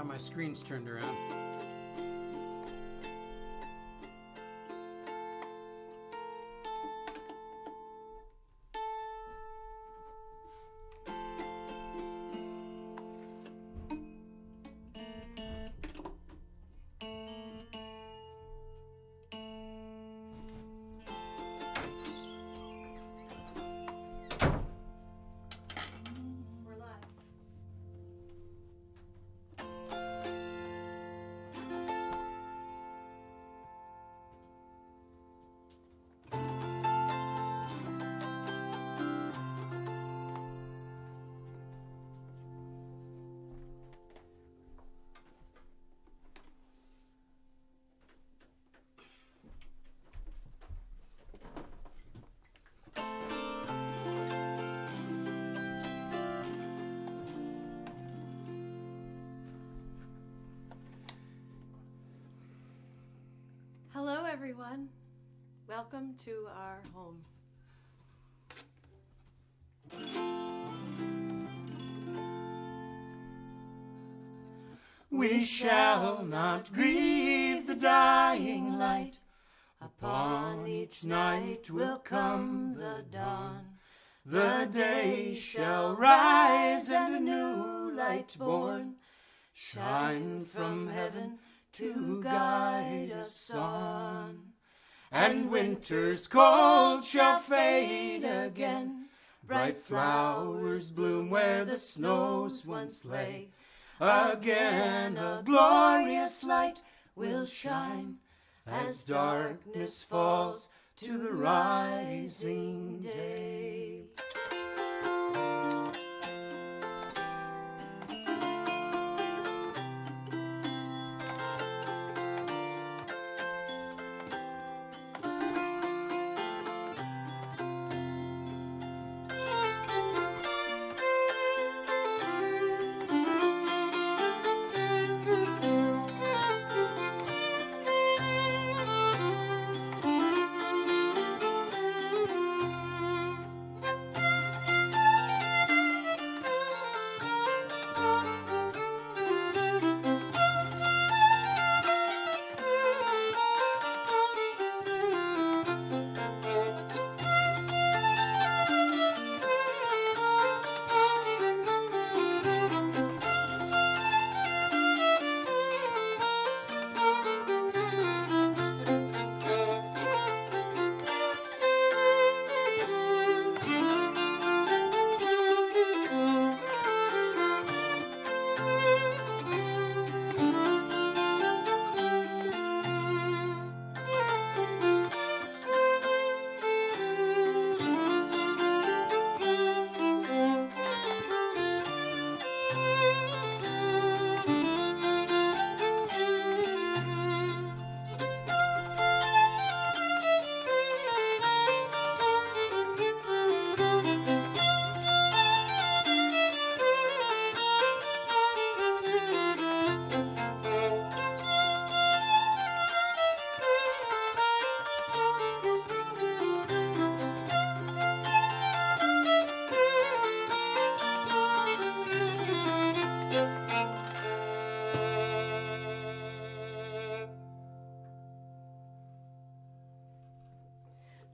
Now my screen's turned around. Hello, everyone. Welcome to our home. We shall not grieve the dying light. Upon each night will come the dawn. The day shall rise and a new light born shine from heaven to guide us on. And winter's cold shall fade again. Bright flowers bloom where the snows once lay. Again a glorious light will shine as darkness falls to the rising day.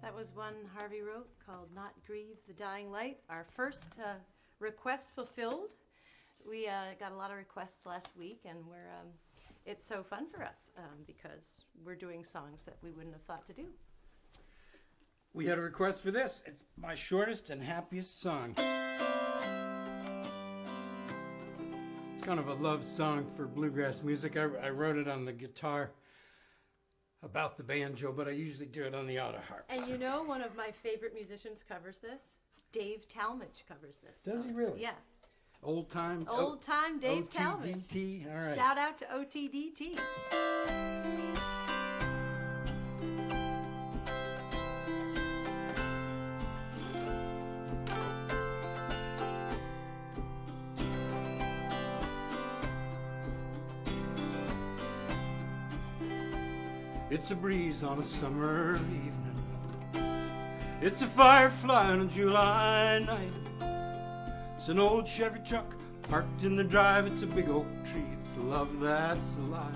That was one Harvey wrote called Not Grieve the Dying Light. Our first request fulfilled. We got a lot of requests last week, and it's so fun for us because we're doing songs that we wouldn't have thought to do. We had a request for this. It's my shortest and happiest song. It's kind of a love song for bluegrass music. I wrote it on the guitar about the banjo, but I usually do it on the auto harp. And you know, one of my favorite musicians covers this. Dave Talmadge covers this. Does he really? Yeah. Old time Dave Talmadge. OTDT. All right. Shout out to OTDT. It's a breeze on a summer evening. It's a firefly on a July night. It's an old Chevy truck Parked in the drive, it's a big oak tree. It's love that's alive.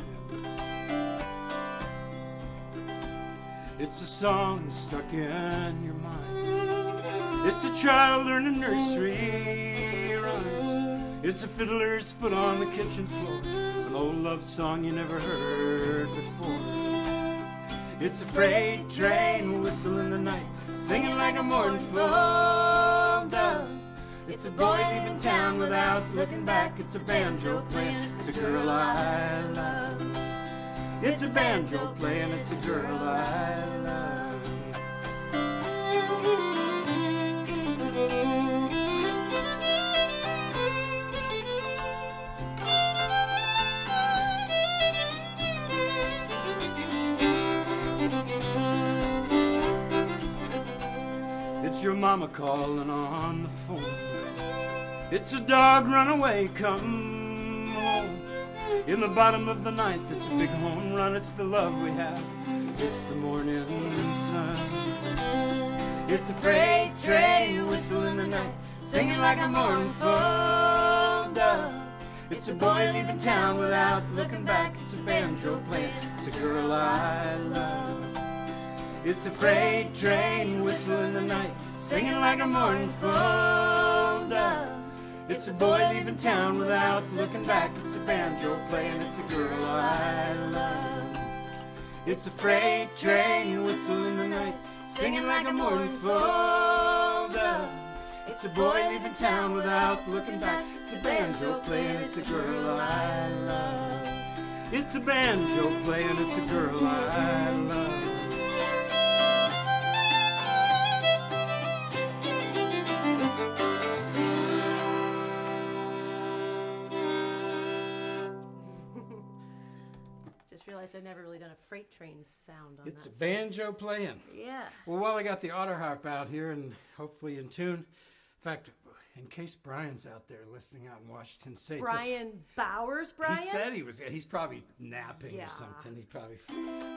It's a song stuck in your mind. It's a child learning nursery rhymes. It's a fiddler's foot on the kitchen floor, an old love song you never heard before. It's a freight train whistle in the night, singing like a mournful dove. It's a boy leaving town without looking back. It's a banjo playing, it's a girl I love. It's a banjo playing, it's a girl I love. It's your mama calling on the phone. It's a dog run away, come home. In the bottom of the ninth, it's a big home run. It's the love we have, it's the morning sun. It's a freight train whistle in the night, singing like a mournful dove. It's a boy leaving town without looking back. It's a banjo playing, it's a girl I love. It's a freight train whistle in the night, singing like a mournful dove. It's a boy leaving town without looking back. It's a banjo playing, it's a girl I love. It's a freight train whistle in the night, singing like a mournful dove. It's a boy leaving town without looking back. It's a banjo playing, it's a girl I love. It's a banjo playing, it's a girl I love. Realized I've never really done a freight train sound on It's that. It's a banjo playing. Yeah. Well, while I got the auto harp out here and hopefully in tune. In fact, in case Brian's out there listening out in Washington State. Brian Bowers, Brian? He said he was. He's probably napping Yeah. or something. He's probably.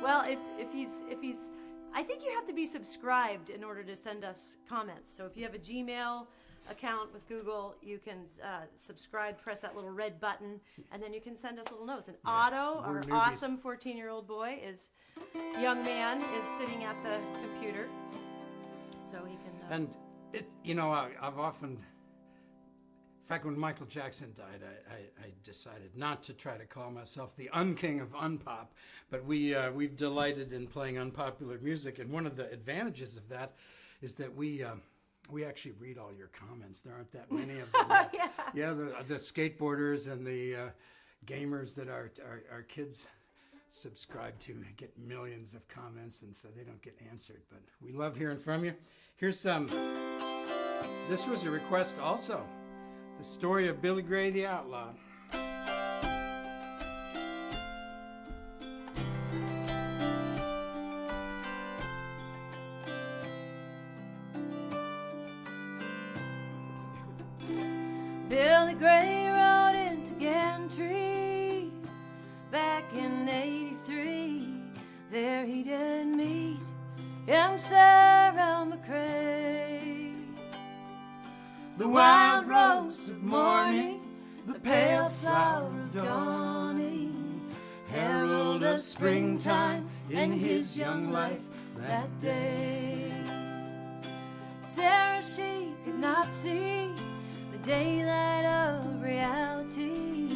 Well, if he's, I think you have to be subscribed in order to send us comments. So if you have a Gmail account with Google, you can subscribe, press that little red button, and then you can send us little notes. And Otto, our newbies. awesome 14-year-old boy, young man, is sitting at the computer, so he can. And I've often, in fact, when Michael Jackson died, I decided not to try to call myself the unking of unpop, but we've delighted in playing unpopular music, and one of the advantages of that is that we actually read all your comments. There aren't that many of them. Yeah, the skateboarders and the gamers that our kids subscribe to get millions of comments, and so they don't get answered. But we love hearing from you. Here's this was a request also. The story of Billy Gray the Outlaw. Billy Gray rode into Gantry back in '83. There he did meet young Sarah McCrae. The wild rose of morning, the pale flower of dawning, herald of springtime in his young life that day. Sarah, she could not see the daylight of reality.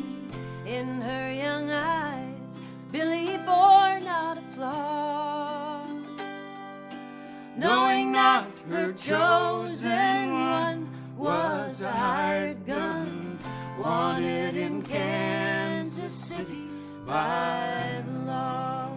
In her young eyes, Billy bore not a flaw. Knowing not her chosen one was a hired gun, wanted in Kansas City by the law.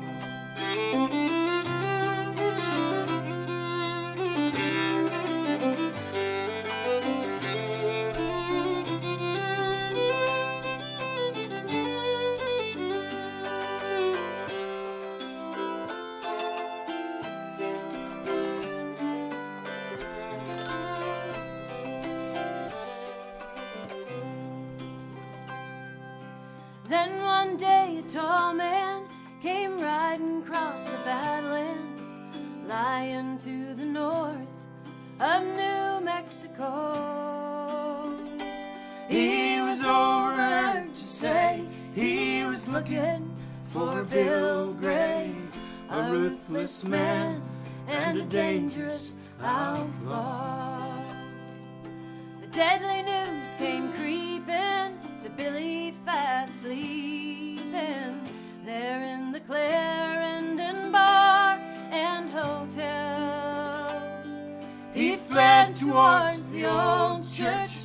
Then one day a tall man came riding across the Badlands, lying to the north of New Mexico. He was looking for Bill Gray, a ruthless man and a dangerous outlaw. The deadly news came creeping to Billy fast sleeping there in the Clarendon Bar and Hotel. He fled towards the old church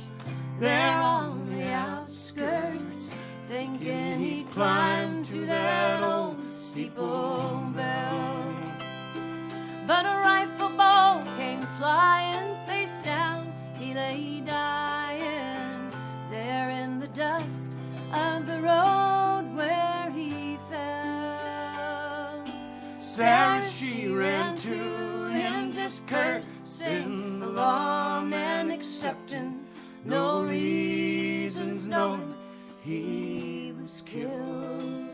there on the outskirts, thinking he'd climb to that old steeple bell. But a rifle ball came flying face down. He lay dying there in the dust of the road where he fell. Sarah, she ran to him, just cursing the lawman, accepting no reasons, knowing he was killed.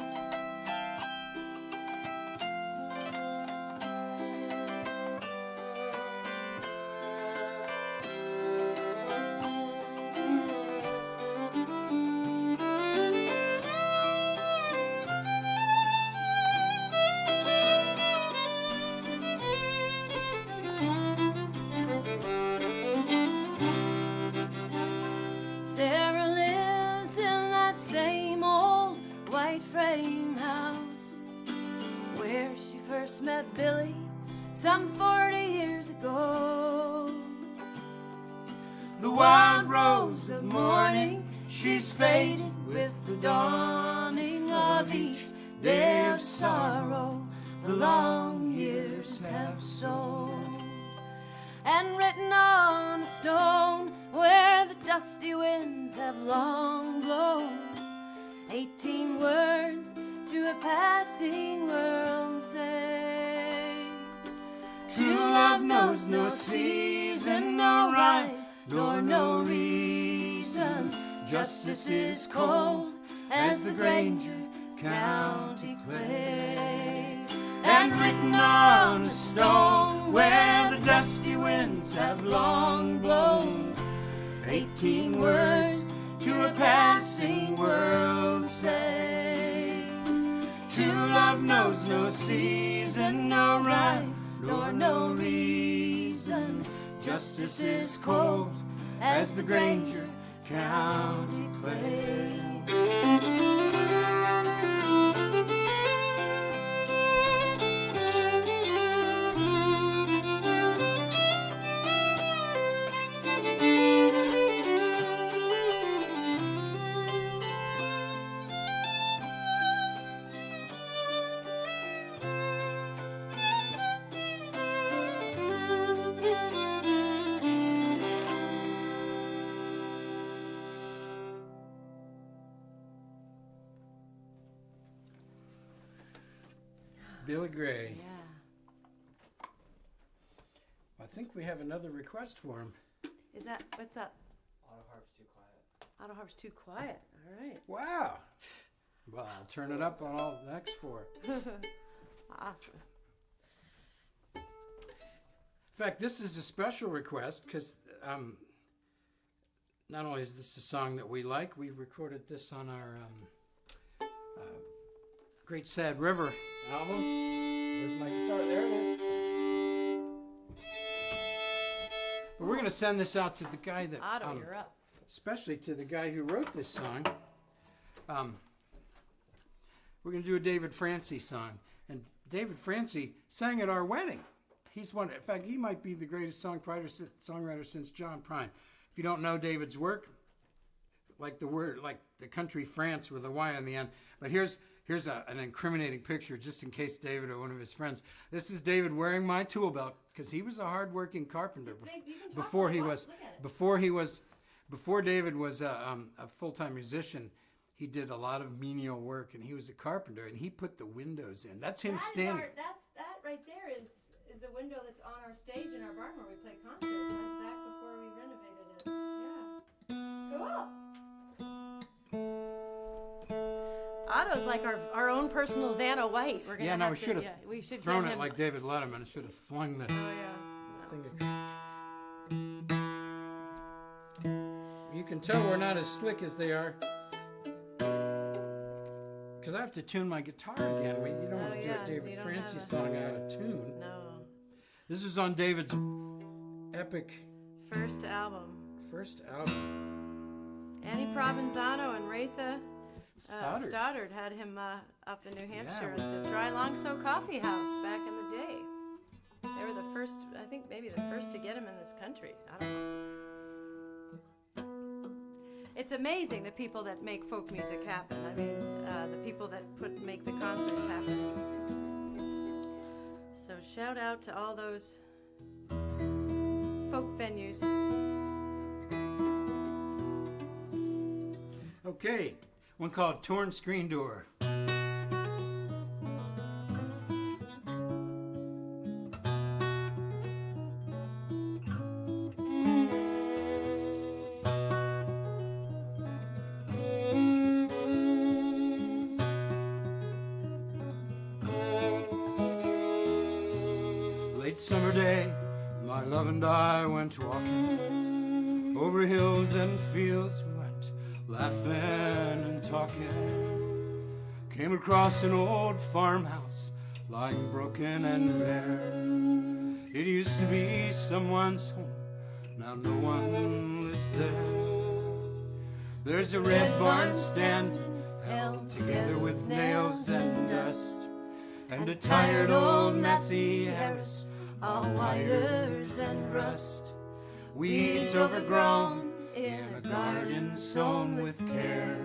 Sarah lives in that same old white frame house where she first met Billy some 40 years ago. The wild rose of morning, she's faded with the dawning of each day of sorrow the long years have sown. And written on a stone where the dusty winds have long blown, 18 words to a passing world say. True love knows no season, no rhyme, nor no reason. Justice is cold as the Granger County clay. And written on a stone where the dusty winds have long blown, 18 words to a passing world say. True love knows no season, no rhyme, nor no reason. Justice is cold as the Granger County clay. Billy Gray. Yeah. I think we have another request for him. Is that, what's up? Auto harp's too quiet. Auto harp's too quiet. All right. Wow. Well, I'll turn it up on all the next four. Awesome. In fact, this is a special request because not only is this a song that we like, we recorded this on our Great Sad River album. Where's my guitar? There it is. But we're going to send this out to the guy that... Otto, you're up. Especially to the guy who wrote this song. We're going to do a David Francie song. And David Francie sang at our wedding. He's one. In fact, he might be the greatest songwriter since John Prine. If you don't know David's work, like the country France with a Y on the end. But here's an incriminating picture, just in case David or one of his friends. This is David wearing my tool belt because he was a hard-working carpenter before David was a full-time musician. He did a lot of menial work, and he was a carpenter, and he put the windows in. That's him standing. That right there is the window that's on our stage in our barn where we play concerts. That's back before we renovated it. Yeah. Cool. Otto's like our own personal Vanna White. We're gonna we should have thrown it like David Letterman. I should have flung the thing. You can tell we're not as slick as they are Because I have to tune my guitar again. You don't want to do a David Francie song out of tune. No. This is on David's epic First album. Annie Provenzano and Ratha Stoddard had him up in New Hampshire at the Dry Long So Coffee House back in the day. They were the first, I think maybe the first to get him in this country. I don't know. It's amazing the people that make folk music happen. I mean, the people that make the concerts happen. So shout out to all those folk venues. Okay, one called Torn Screen Door. Late summer day, my love and I went walking over hills and fields. We went laughing and talking. Came across an old farmhouse lying broken and bare. It used to be someone's home, now no one lives there. There's a red barn standing, held together with nails and dust, and a tired old messy hearse, all wires and rust. Weeds overgrown in a garden sown with care.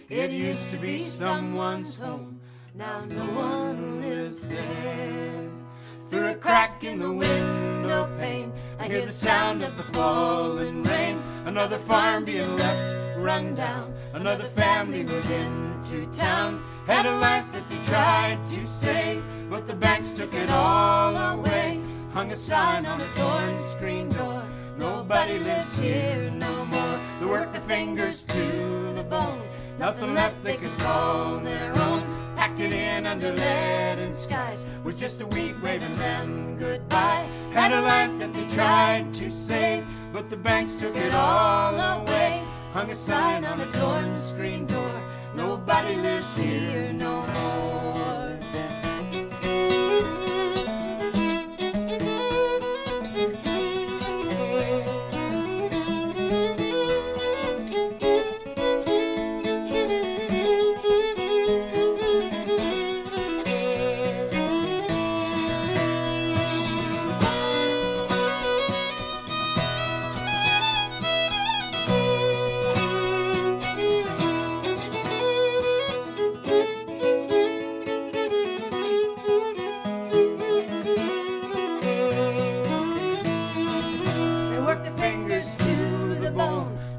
It used to be someone's home, now no one lives there. Through a crack in the window pane, I hear the sound of the falling rain. Another farm being left run down, another family moved into town. Had a life that they tried to save, but the banks took it all away. Hung a sign on a torn screen door, nobody lives here no more. They worked their fingers to the bone, nothing left they could call their own. Packed it in under lead and skies, was just a week waving them goodbye. Had a life that they tried to save, but the banks took it all away. Hung a sign on a torn screen door, nobody lives here no more.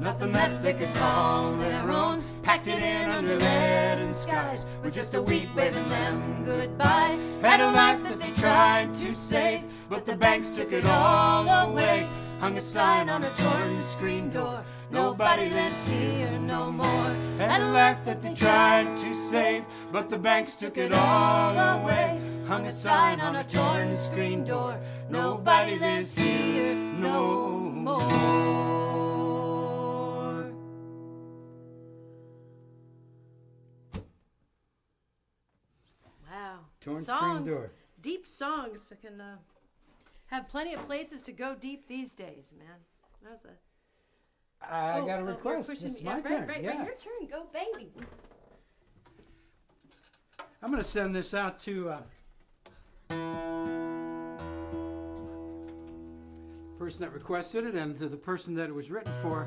Nothing left they could call their own. Packed it in under lead and skies, with just a week waving them goodbye. Had a life that they tried to save, but the banks took it all away. Hung a sign on a torn screen door, nobody lives here no more. Had a life that they tried to save, but the banks took it all away. Hung a sign on a torn screen door, nobody lives here no more. Torn songs, screen door. Deep songs can have plenty of places to go deep these days, man. That was a. I got a request. It's my turn. Right, your turn. Go, baby. I'm going to send this out to person that requested it and to the person that it was written for.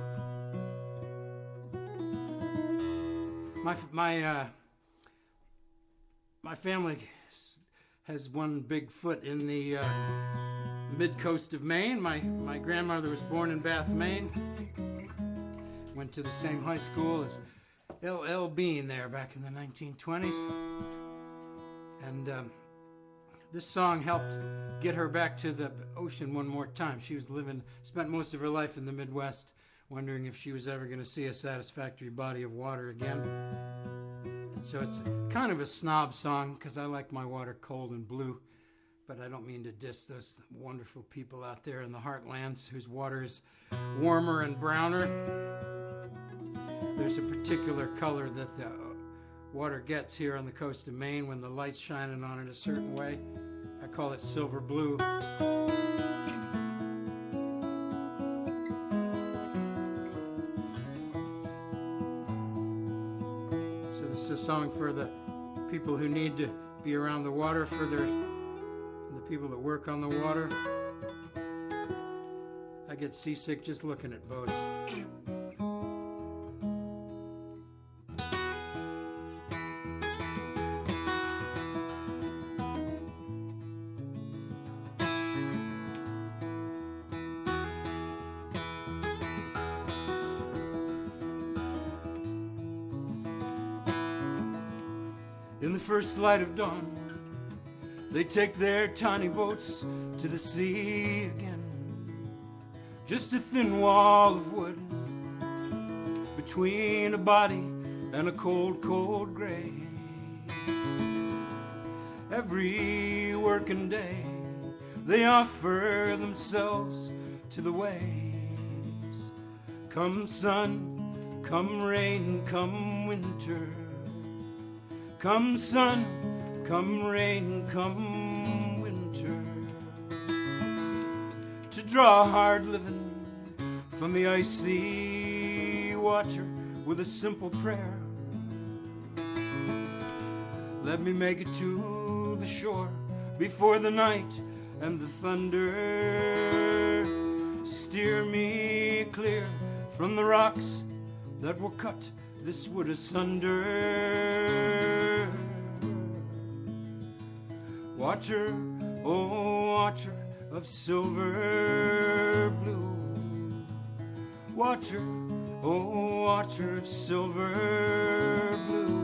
My family has one big foot in the mid-coast of Maine. My grandmother was born in Bath, Maine. Went to the same high school as L.L. Bean there back in the 1920s. And this song helped get her back to the ocean one more time. She was spent most of her life in the Midwest, wondering if she was ever going to see a satisfactory body of water again. So it's kind of a snob song because I like my water cold and blue, but I don't mean to diss those wonderful people out there in the heartlands whose water is warmer and browner. There's a particular color that the water gets here on the coast of Maine when the light's shining on it a certain way. I call it silver blue. So this is a song for the people who need to be around the water, for the people that work on the water. I get seasick just looking at boats. In the first light of dawn, they take their tiny boats to the sea again. Just a thin wall of wood between a body and a cold, cold grave. Every working day they offer themselves to the waves. Come sun, come rain, come winter. Come sun, come rain, come winter. To draw hard living from the icy water with a simple prayer. Let me make it to the shore before the night and the thunder. Steer me clear from the rocks that will cut this wood asunder. Water, oh water of silver blue. Water, oh water of silver blue.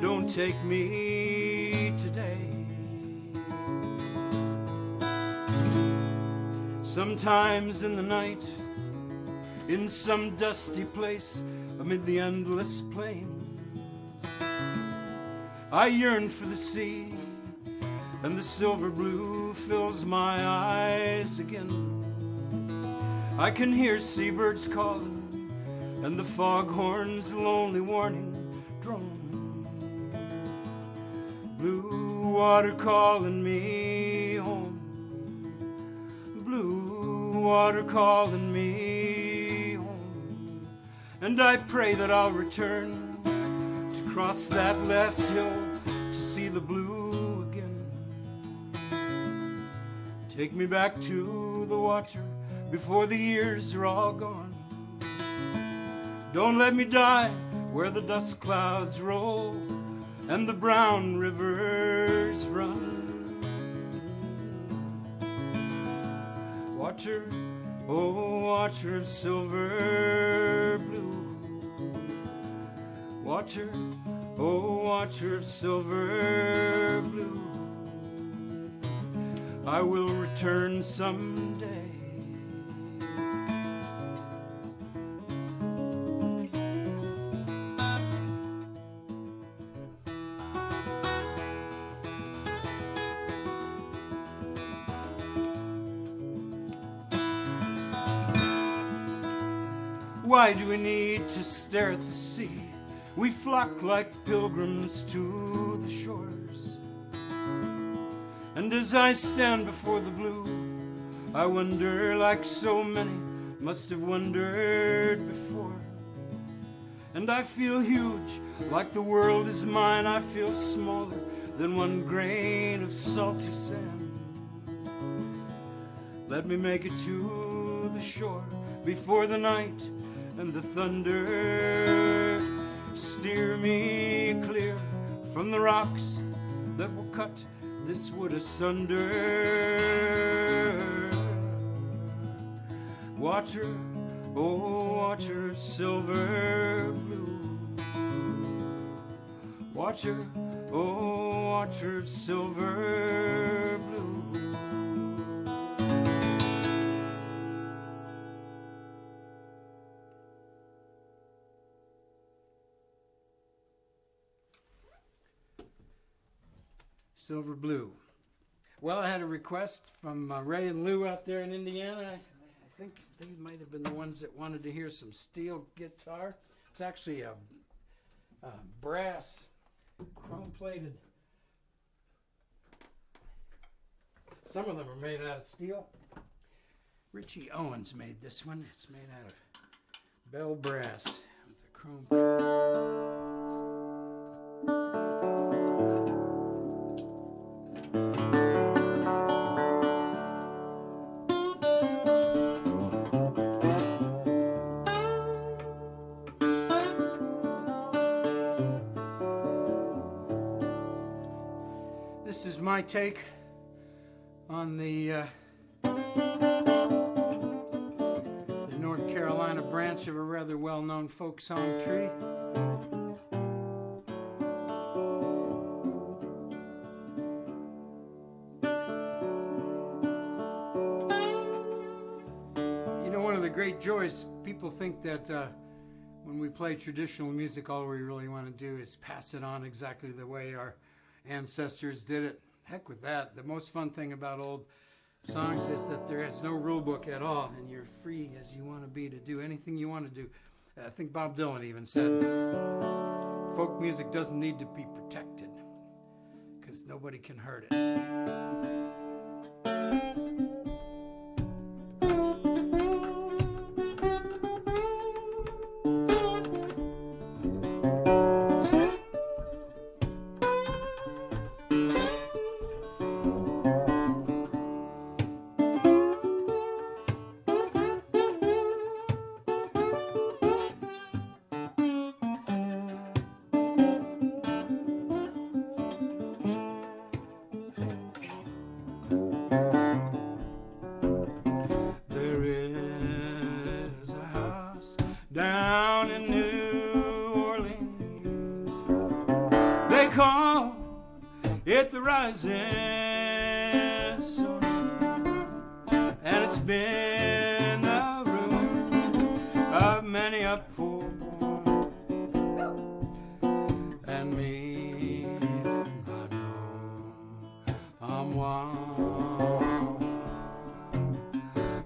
Don't take me today. Sometimes in the night, in some dusty place amid the endless plains, I yearn for the sea, and the silver blue fills my eyes again. I can hear seabirds calling, and the foghorn's lonely warning drone. Blue water calling me home. Blue water calling me home. And I pray that I'll return to cross that last hill to see the blue again. Take me back to the water before the years are all gone. Don't let me die where the dust clouds roll and the brown rivers run. Water, oh water of silver blue. Water, oh water of silver blue. I will return someday. Why do we need to stare at the sea? We flock like pilgrims to the shores. And as I stand before the blue, I wonder like so many must have wondered before. And I feel huge, like the world is mine. I feel smaller than one grain of salty sand. Let me make it to the shore before the night and the thunder. Steer me clear from the rocks that will cut this wood asunder. Water, oh water of silver blue. Water, oh water of silver blue. Silver Blue. Well, I had a request from Ray and Lou out there in Indiana. I think they might have been the ones that wanted to hear some steel guitar. It's actually a brass, chrome-plated. Some of them are made out of steel. Richie Owens made this one. It's made out of bell brass with a chrome. This is my take on the North Carolina branch of a rather well-known folk song tree. You know, one of the great joys, people think that when we play traditional music, all we really want to do is pass it on exactly the way our ancestors did it. Heck with that. The most fun thing about old songs is that there is no rule book at all, and you're free as you want to be to do anything you want to do. I think Bob Dylan even said, folk music doesn't need to be protected because nobody can hurt it. Down in New Orleans, they call it the Rising Sun, and it's been the ruin of many a poor boy and me. I know I'm one.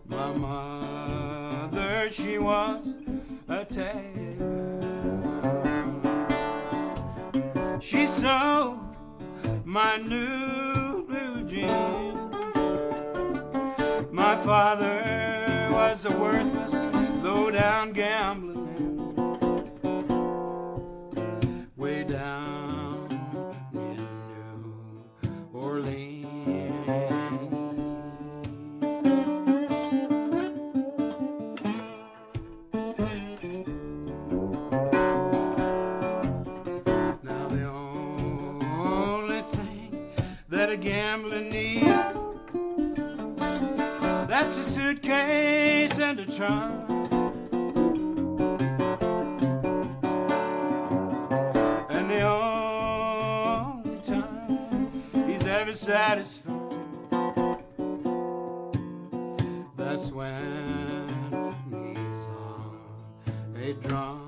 My mother, she was a tailor. She sewed my new blue jeans. My father was a worthless, low-down gambling man, way down in New Orleans. A gambling need, that's a suitcase and a trunk, and the only time he's ever satisfied, that's when he's on a drum.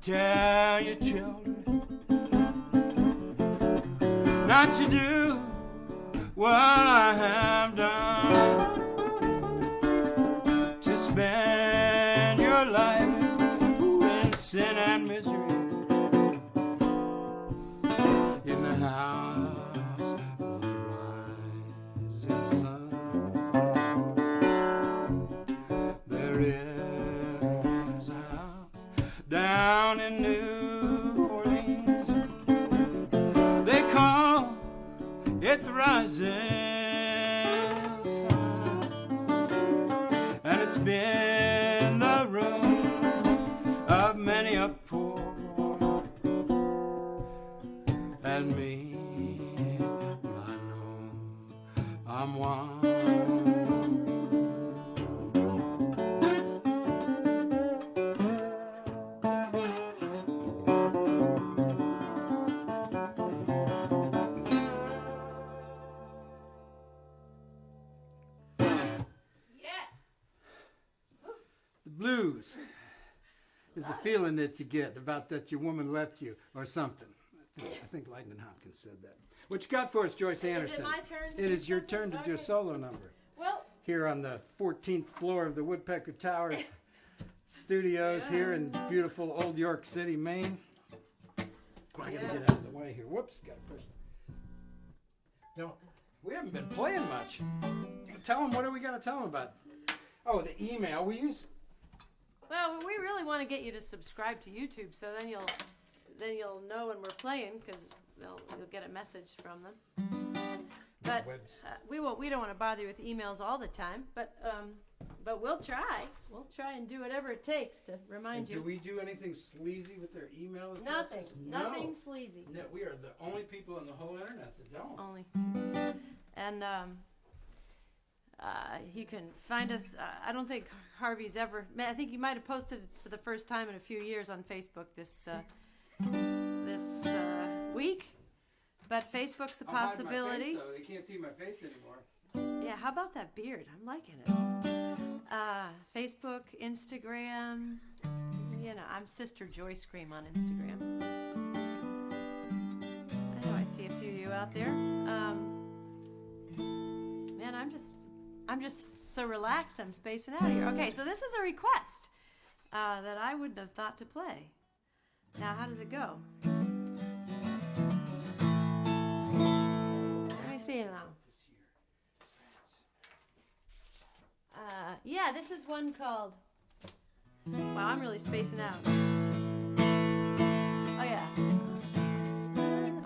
Tell your children not to do what I have done, to spend your life in sin and misery in the house of the rising sun. There is a house down in New Orleans, they call the rising sun, and it's been the ruin of many a poor and me. I know I'm one. Blues is a feeling that you get about that your woman left you or something. I think Lightning Hopkins said that. What you got for us, Joyce Anderson? Is it my turn? It is your turn to do a solo number. Well, Here on the 14th floor of the Woodpecker Towers Studios here in beautiful Old York City, Maine. I gotta get out of the way here. Whoops, gotta push. We haven't been playing much. Tell them, what do we gotta tell them about? Oh, the email we use. well, we really want to get you to subscribe to YouTube, so then you'll know when we're playing, because you'll get a message from them. But we don't want to bother you with emails all the time. But we'll try. We'll try and do whatever it takes to remind you. Do we do anything sleazy with their email addresses? Nothing sleazy. No, we are the only people on the whole internet that don't. Only. And you can find us. I don't think Harvey's ever. I think you might have posted for the first time in a few years on Facebook this week. But Facebook's a possibility. My face, though. They can't see my face anymore. Yeah, how about that beard? I'm liking it. Facebook, Instagram. You know, I'm Sister Joyscream on Instagram. I know I see a few of you out there. Man, I'm just so relaxed. I'm spacing out here. Okay, so this is a request that I wouldn't have thought to play. Now, how does it go? Let me see now. Yeah, this is one called. Wow, I'm really spacing out.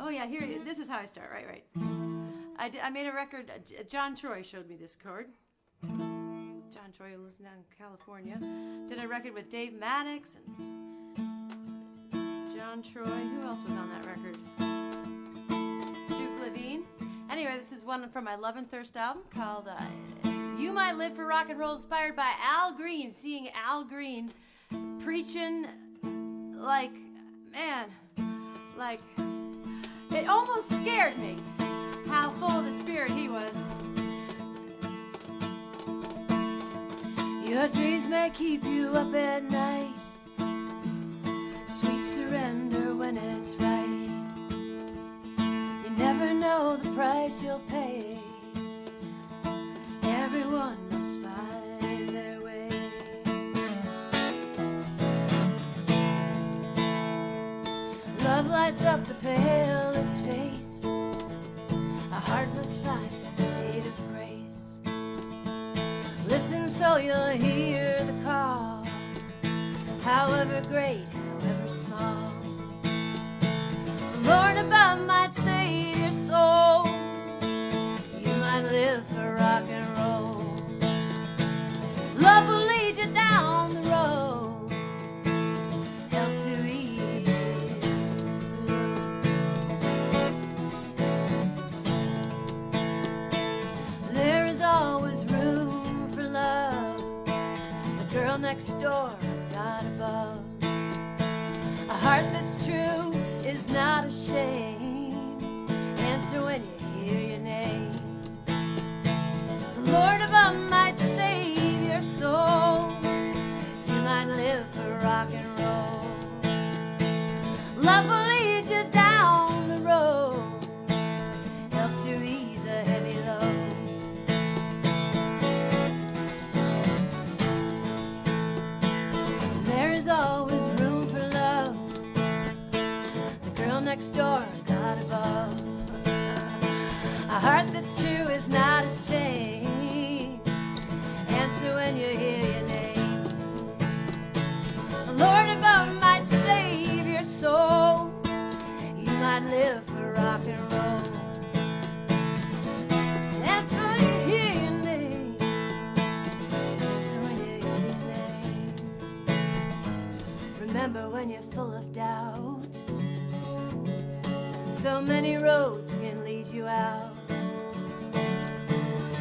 Oh yeah. Here. This is how I start. Right. I made a record. John Troy showed me this chord. John Troy, who lives down in California, did a record with Dave Maddox and John Troy. Who else was on that record? Duke Levine. Anyway, this is one from my Love and Thirst album called You Might Live for Rock and Roll, inspired by Al Green. Seeing Al Green preaching like it almost scared me how full of the Spirit he was. Your dreams may keep you up at night. Sweet surrender when it's right. You never know the price you'll pay. Everyone must find their way. Love lights up the palest face. A heart must find a state of grace. Listen so you'll hear the call, however great, however small. The Lord above might save your soul. You might live for rock and roll. Love will lead you down the road, help to ease. There is always room for love. The girl next door, God above. A heart that's true is not ashamed. Answer when you hear your name. The Lord above might save your soul. You might live for rock and roll. Love will lead you down the road, help to ease a heavy load. There is always room for love. The girl next door, God above. A heart that's true is not ashamed. Answer when you hear your name. The Lord above might save your soul. You might live for rock and roll. Remember when you're full of doubt? So many roads can lead you out.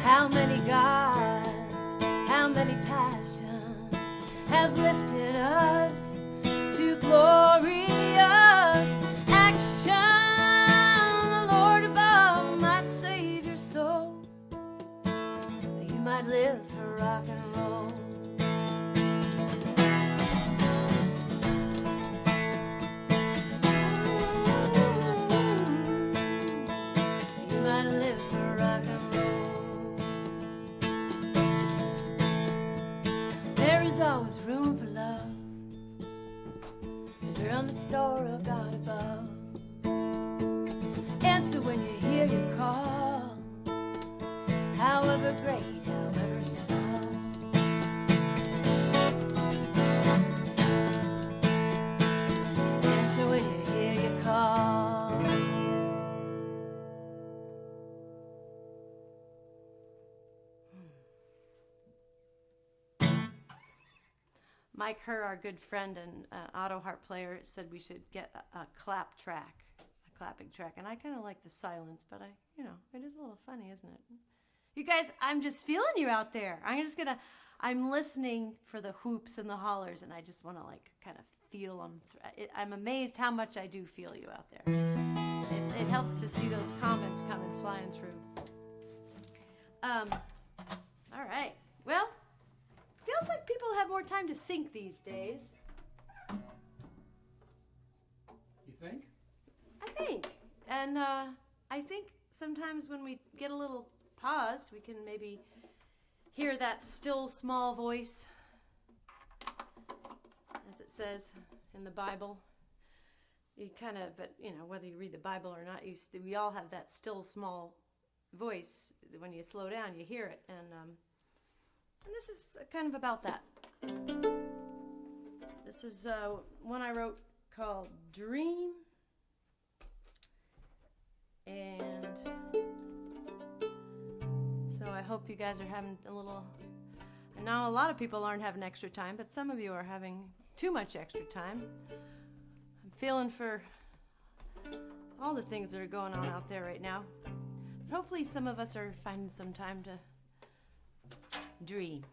How many gods, how many passions have lifted us to glorious action? The Lord above might save your soul. You might live for rock and roll. You might live for rock and roll. There is always room for love. The girl next door or God above. Answer when you hear your call, however great, however small. Answer when you hear your call. Mike Herr, our good friend and auto harp player, said we should get a clap track, a clapping track. And I kind of like the silence, but it is a little funny, isn't it? You guys, I'm just feeling you out there. I'm listening for the whoops and the hollers, and I just want to kind of feel them. I'm amazed how much I do feel you out there. It helps to see those comments coming flying through. All right. Well, feels like people have more time to think these days. You think? I think. And I think sometimes when we get a little pause, we can maybe hear that still small voice, as it says in the Bible. Whether you read the Bible or not, we all have that still small voice. When you slow down, you hear it. And this is kind of about that. This is one I wrote called Dream. And so I hope you guys are having a little... I know a lot of people aren't having extra time, but some of you are having too much extra time. I'm feeling for all the things that are going on out there right now. But hopefully some of us are finding some time to dream.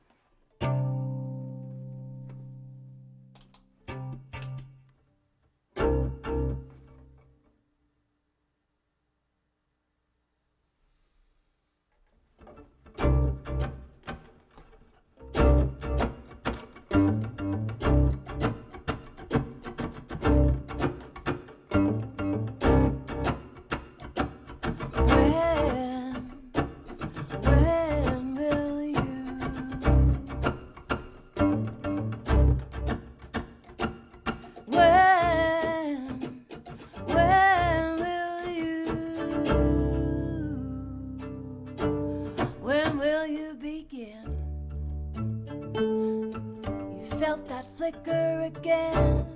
Flicker again,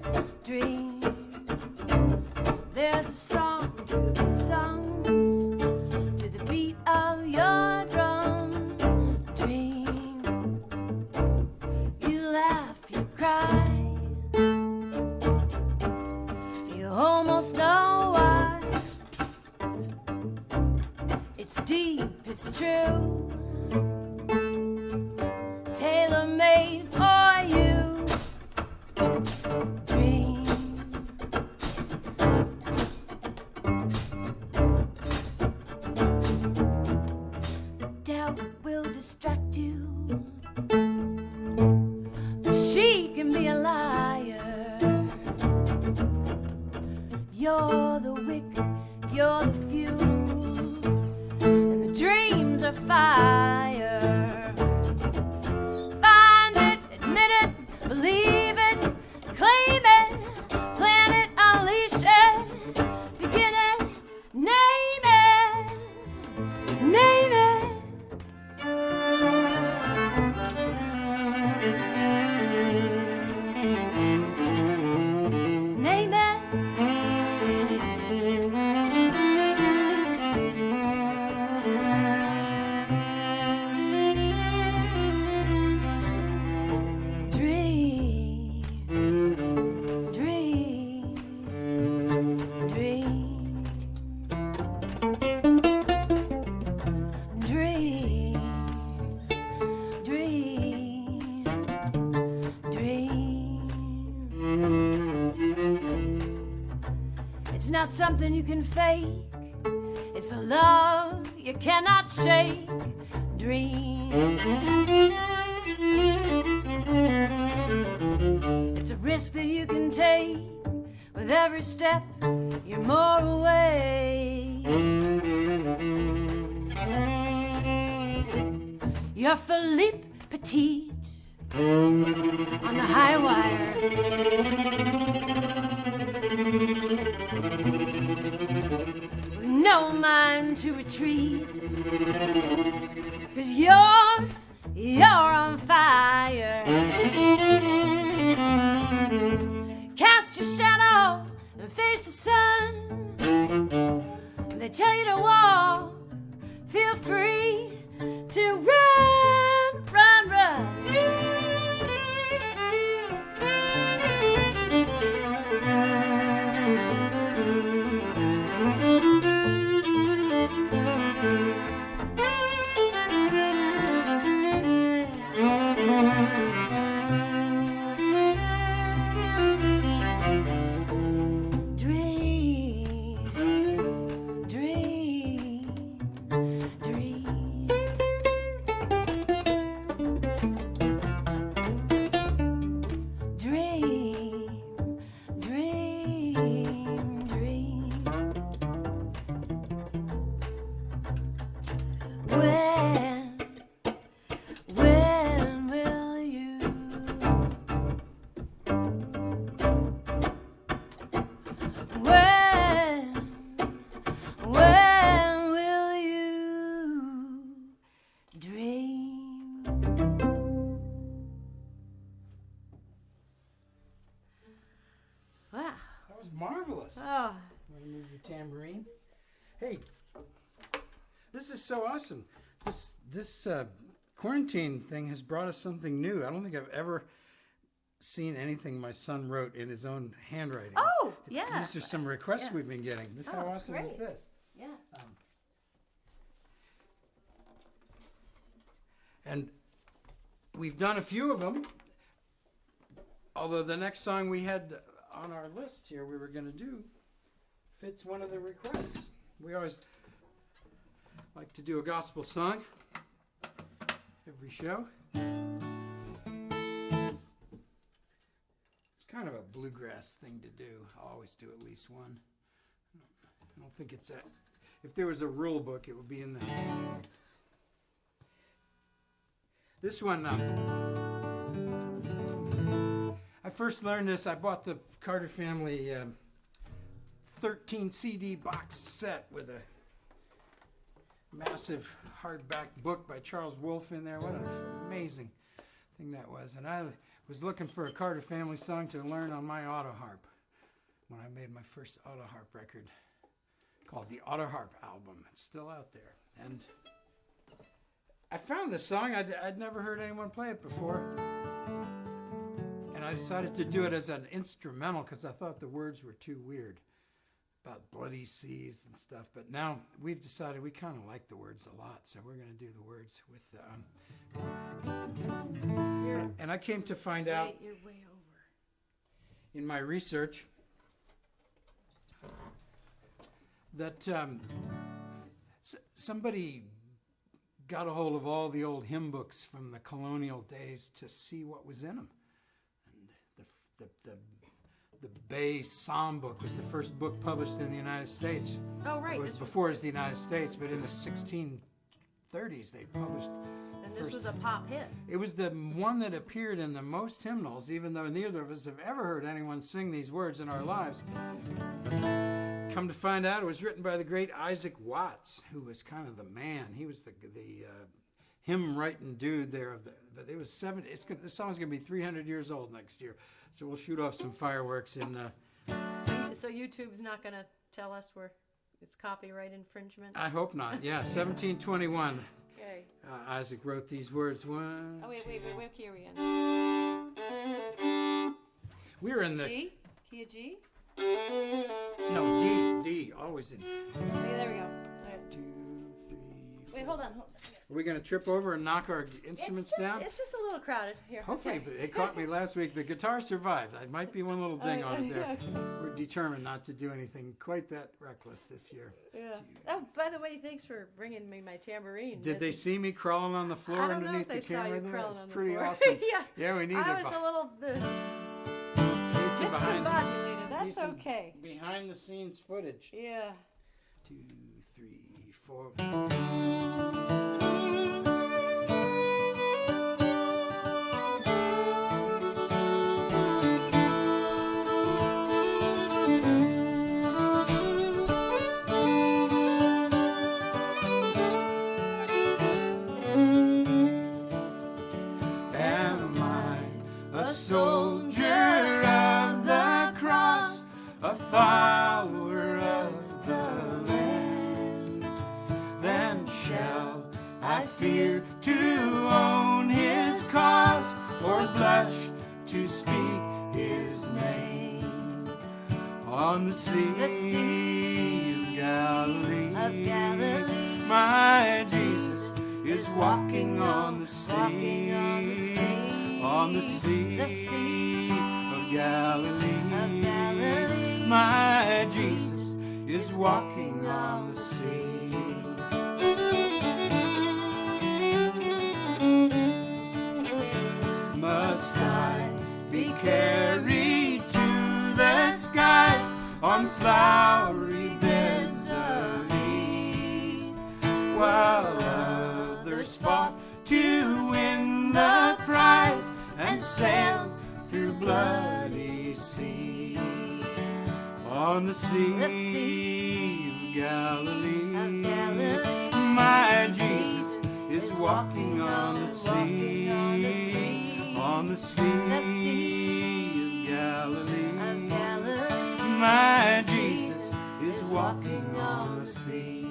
dream. There's a song to be sung to the beat of your drum. Dream. You laugh, you cry. You almost know why. It's deep, it's true. Tailor-made for you. Dream. Doubt will distract you. She can be a liar. You're the wick, you're the fuel, and the dreams are fire. Find it, admit it, believe it. Claim it, plan it, unleash it, begin it, name it, name it. Name it. not something you can fake. It's a love you cannot shake. Dream. It's a risk that you can take. With every step, you're more away. You're Philippe Petit on the high wire. With no mind to retreat. 'Cause you're on fire. Cast your shadow and face the sun. They tell you to walk, feel free to run, run, run. Marvelous. Oh. Want to move your tambourine? Hey, this is so awesome. This quarantine thing has brought us something new. I don't think I've ever seen anything my son wrote in his own handwriting. Oh, yeah. These are some requests we've been getting. How awesome great. is this? Yeah. And we've done a few of them. Although the next song we had on our list here we were going to do fits one of the requests. We always like to do a gospel song every show. It's kind of a bluegrass thing to do. I'll always do at least one. I don't think it's if there was a rule book, it would be in the... This one, I first learned this. I bought the Carter Family 13 CD boxed set with a massive hardback book by Charles Wolfe in there. What an amazing thing that was. And I was looking for a Carter Family song to learn on my auto harp when I made my first auto harp record called the Auto Harp Album. It's still out there. And I found this song. I'd never heard anyone play it before. And I decided to do it as an instrumental because I thought the words were too weird about bloody seas and stuff. But now we've decided we kind of like the words a lot, so we're going to do the words with... and I came to find out You're way over. in my research that somebody got a hold of all the old hymn books from the colonial days to see what was in them. The Bay Psalm book was the first book published in the United States. Oh, right. It was before it was the United States, but in the 1630s they published And the this first. was a pop hit. It was the one that appeared in the most hymnals, even though neither of us have ever heard anyone sing these words in our lives. Come to find out, it was written by the great Isaac Watts, who was kind of the man. He was the hymn writing dude there. But it was 70. This song's going to be 300 years old next year. So we'll shoot off some fireworks in... So YouTube's not going to tell us where it's copyright infringement? I hope not. Yeah, 1721. Okay. Isaac wrote these words. One, Oh, wait, what key are we in? We're in the... G? Key of G? No, D, always in. Okay, there we go. All right. 2, 3, Wait, hold on. Are we going to trip over and knock our instruments down? It's just a little crowded here. Hopefully, Okay. but it caught me last week. The guitar survived. I might be one little ding on it there. We're determined not to do anything quite that reckless this year. Yeah. Oh, by the way, thanks for bringing me my tambourine. Did they see me crawling on the floor I don't know underneath if the they saw camera you there? crawling It's on the pretty floor. awesome. Yeah. Yeah, we need I it. was a little Behind, discombobulated. That's some okay. behind the scenes footage. Yeah. 2, 3, 4. Am I a soldier of the cross, a follower of the Lamb? Then shall I fear to own his cause, or blush to speak his name? On the sea of Galilee, my Jesus is walking on the sea. On the sea of Galilee, my Jesus is walking on the sea. Must I be carried to the skies on flowery beds of ease, while others fought to win the prize and sailed through bloody seas? On the sea of Galilee, my Jesus is walking on the sea. On the sea of Galilee, my Jesus is walking on the sea.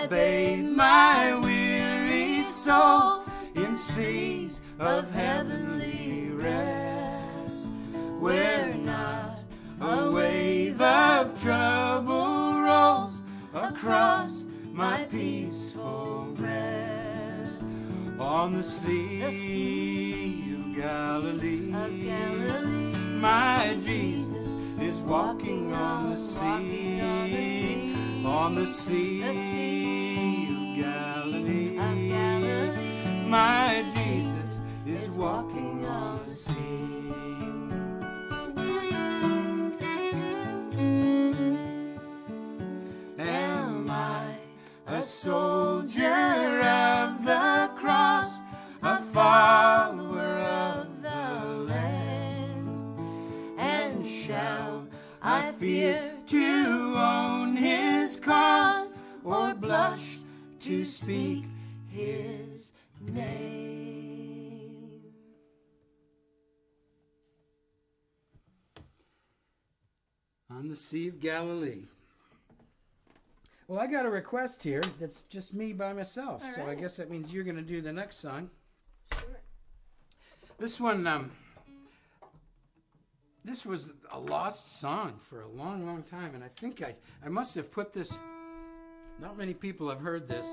Bathe my weary soul in seas of heavenly rest, where not a wave of trouble rolls across my peaceful breast. On the sea of Galilee, my Jesus is walking on the sea. On the sea of Galilee, my Jesus is walking on the sea. Am I a soldier of the cross, a follower of the Lamb? And shall I fear to own his cause, or blush to speak his name? On the Sea of Galilee. Well, I got a request here that's just me by myself. All So I right. guess that means you're going to do the next song. Sure. This one, this was a lost song for a long, long time. And I think I must have put this, not many people have heard this,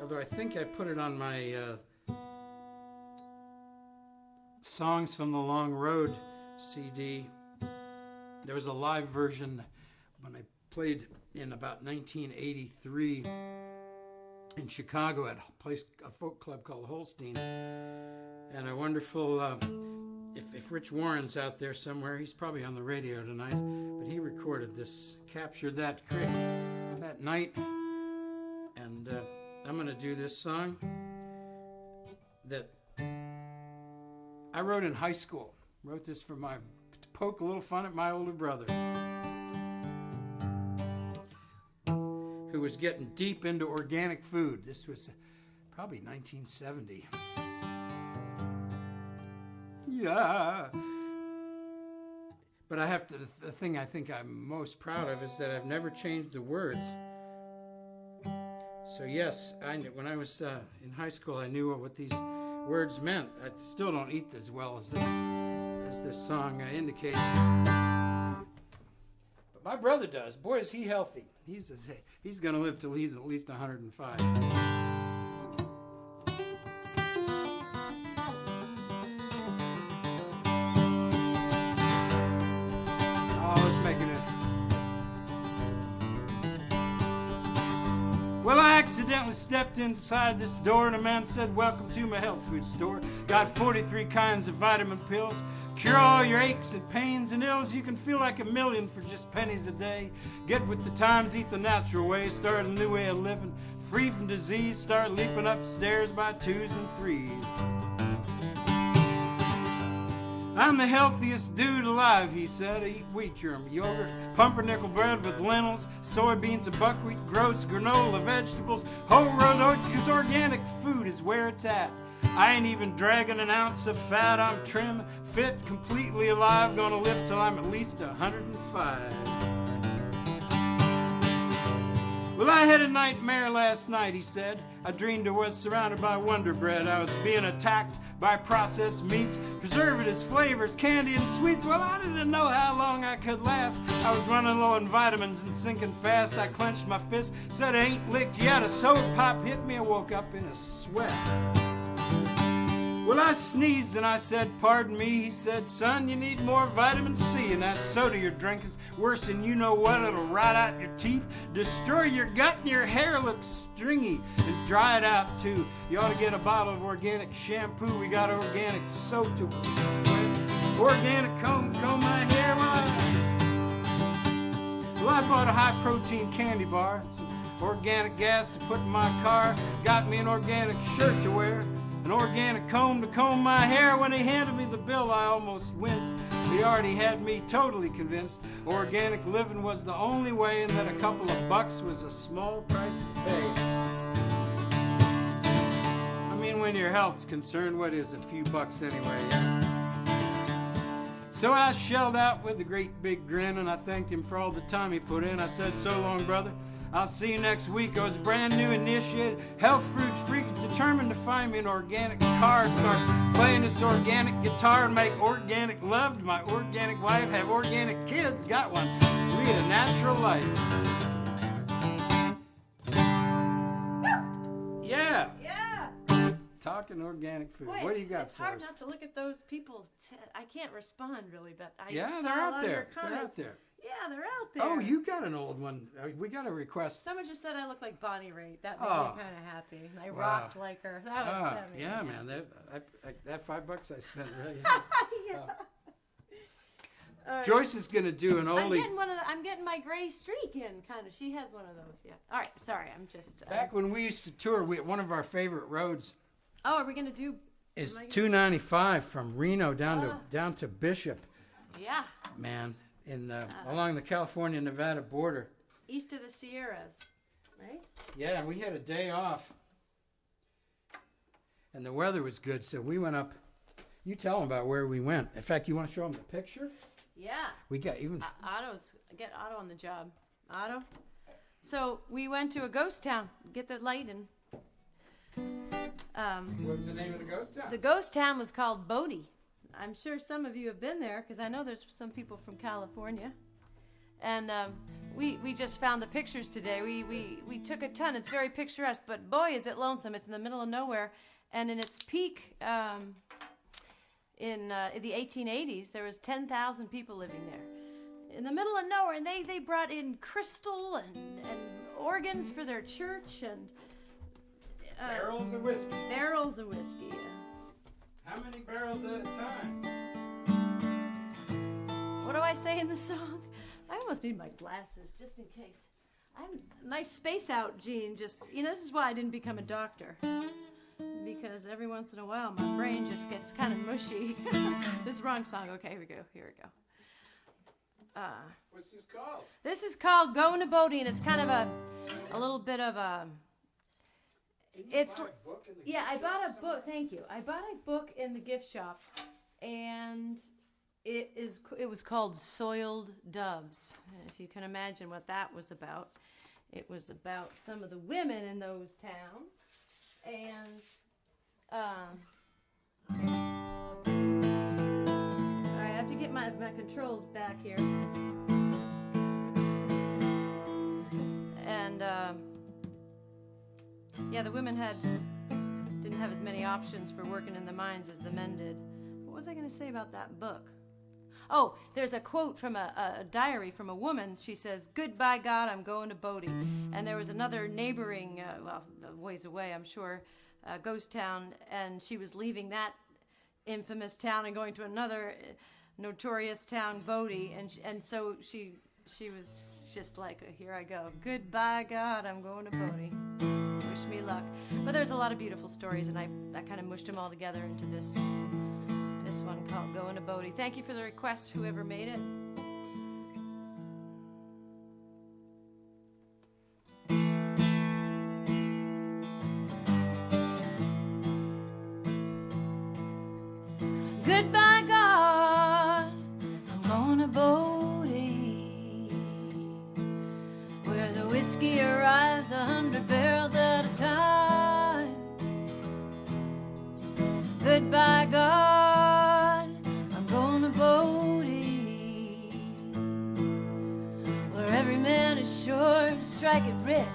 although I think I put it on my Songs from the Long Road CD. There was a live version when I played in about 1983 in Chicago at a folk club called Holstein's. And a wonderful, if Rich Warren's out there somewhere, he's probably on the radio tonight, but he recorded this, captured that night. And I'm going to do this song that I wrote in high school. Wrote this to poke a little fun at my older brother, who was getting deep into organic food. This was probably 1970. Yeah. But the thing I think I'm most proud of is that I've never changed the words. So yes, when I was in high school, I knew what these words meant. I still don't eat as well as this song indicates. But my brother does. Boy, is he healthy. He's going to live till he's at least 105. Well, I accidentally stepped inside this door and a man said, "Welcome to my health food store. Got 43 kinds of vitamin pills. Cure all your aches and pains and ills. You can feel like a million for just pennies a day. Get with the times, eat the natural way. Start a new way of living, free from disease. Start leaping upstairs by 2s and 3s. I'm the healthiest dude alive," he said. I eat wheat germ, yogurt, pumpernickel bread with lentils, soybeans and buckwheat, groats, granola, vegetables, whole road oats, 'cause organic food is where it's at. I ain't even dragging an ounce of fat. I'm trim, fit, completely alive, gonna live till I'm at least 105. Well, I had a nightmare last night, he said. I dreamed I was surrounded by Wonder Bread. I was being attacked by processed meats, preservatives, flavors, candy, and sweets. Well, I didn't know how long I could last. I was running low on vitamins and sinking fast. I clenched my fist, said I ain't licked yet. A soda pop hit me. I woke up in a sweat. Well, I sneezed and I said, "Pardon me." He said, "Son, you need more vitamin C, and that soda you're drinking's worse than you know what. It'll rot out your teeth, destroy your gut, and your hair looks stringy and dry it out too. You ought to get a bottle of organic shampoo. We got organic soap to organic comb my hair." Well, I bought a high-protein candy bar, some organic gas to put in my car, got me an organic shirt to wear, an organic comb to comb my hair. When he handed me the bill, I almost winced. He already had me totally convinced organic living was the only way, and that a couple of bucks was a small price to pay. I mean, when your health's concerned, what is a few bucks anyway? Yeah? So I shelled out with a great big grin, and I thanked him for all the time he put in. I said, "So long, brother. I'll see you next week." I was brand new initiated, health fruit freak, determined to find me an organic car and start playing this organic guitar and make organic love to my organic wife, have organic kids, got one, lead a natural life. Yeah. Yeah. Talking organic food. Boy, What do you got it's for hard us? not to look at those people. I can't respond really, but I Yeah, saw they're a lot out of there. your They're comments. out there. Yeah, they're out there. Oh, you got an old one. We got a request. Someone just said I look like Bonnie Raitt. That made Oh. me kind of happy. And I Wow. rocked like her. That was that made me Yeah, happy. man. That $5 I spent really. Yeah. Joyce is gonna do an I'm oldie. I'm getting my gray streak in, kind of. She has one of those. Yeah. All right. Sorry. I'm just. Back when we used to tour, one of our favorite roads Oh, are we gonna do? is am I gonna- 295 from Reno down to Bishop. Yeah. Man, in along the California-Nevada border. East of the Sierras, right? Yeah, and we had a day off, and the weather was good, so we went up. You tell them about where we went. In fact, you want to show them the picture? Yeah. We got even. Get Otto on the job. Otto. So we went to a ghost town. Get the light and. What was the name of the ghost town? The ghost town was called Bodie. I'm sure some of you have been there because I know there's some people from California. And we just found the pictures today. We took a ton. It's very picturesque, but boy, is it lonesome. It's in the middle of nowhere. And in its peak, in the 1880s, there was 10,000 people living there. In the middle of nowhere, and they brought in crystal and organs for their church and Barrels of whiskey. barrels of whiskey. Yeah. How many barrels at a time? What do I say in the song? I almost need my glasses just in case. My space out gene just, this is why I didn't become a doctor. because every once in a while my brain just gets kind of mushy. This is the wrong song. Okay, here we go. What's this called? This is called Going to Bodie, and it's kind of a little bit of a... It's buy a book in the yeah, gift I bought shop a book. Thank you. I bought a book in the gift shop, and it was called Soiled Doves. If you can imagine what that was about, it was about some of the women in those towns, and all right, I have to get my controls back here, and yeah, the women didn't have as many options for working in the mines as the men did. What was I going to say about that book? Oh, there's a quote from a diary from a woman. She says, "Goodbye, God, I'm going to Bodie." And there was another neighboring, well, a ways away, I'm sure, ghost town, and she was leaving that infamous town and going to another notorious town, Bodie, and so she was just like, "Here I go. Goodbye, God, I'm going to Bodie. Wish me luck." But there's a lot of beautiful stories, and I kind of mushed them all together into this one called Going to Bodie. Thank you for the request, whoever made it. Goodbye, God, I'm going to Bodie, where the whiskey arrives 100 barrels at a time. Goodbye, God, I'm going to Bodie, where every man is sure to strike it rich,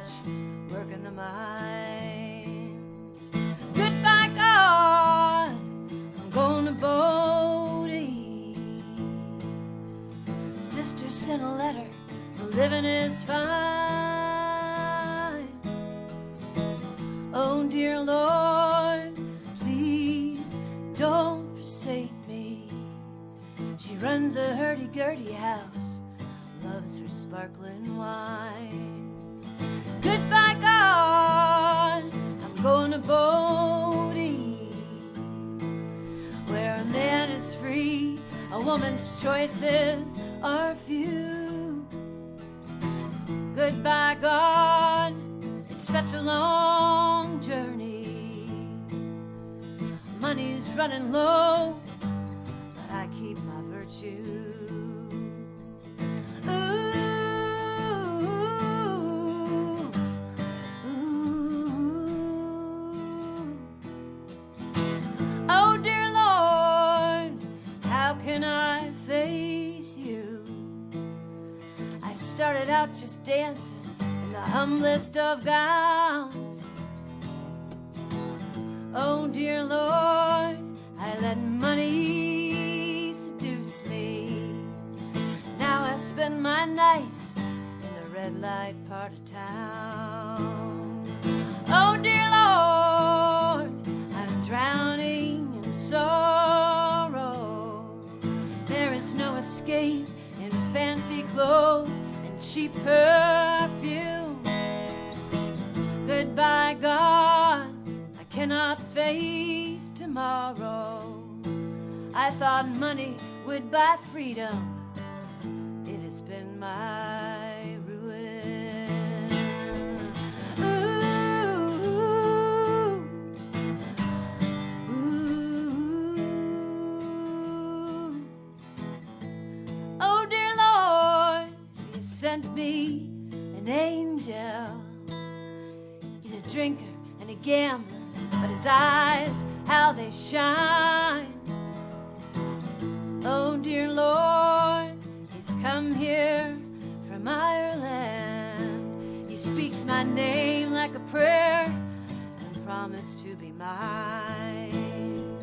working the mines. Goodbye, God, I'm going to Bodie. Sister sent a letter, the living is fine. Oh, dear Lord, please don't forsake me. She runs a hurdy-gurdy house, loves her sparkling wine. Goodbye, God, I'm going to Bodie, where a man is free, a woman's choices are few. Goodbye, God, it's such a long journey. Money's running low, but I keep my virtue. Oh, dear Lord, how can I face you? I started out just dancing in the humblest of gowns. Oh, dear Lord, I let money seduce me. Now I spend my nights in the red light part of town. Oh, dear Lord, I'm drowning in sorrow. There is no escape in fancy clothes and cheap perfume. Goodbye, God, I cannot face tomorrow. I thought money would buy freedom. It has been my ruin. Ooh, ooh. Oh, dear Lord, you sent me an angel. He's a drinker and a gambler, but his eyes, how they shine. Oh, dear Lord, he's come here from Ireland. He speaks my name like a prayer and promised to be mine.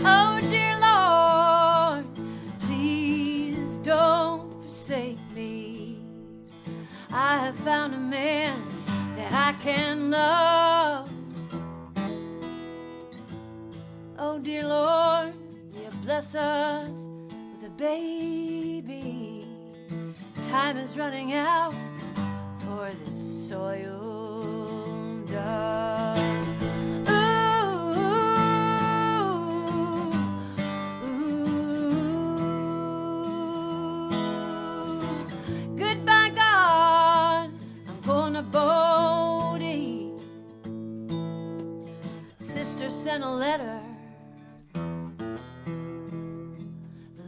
Oh, dear Lord, please don't forsake me. I have found a man that I can love. Oh, dear Lord, will you bless us with a baby? Time is running out for this soiled dove. Ooh, on a boatie. Sister sent a letter. The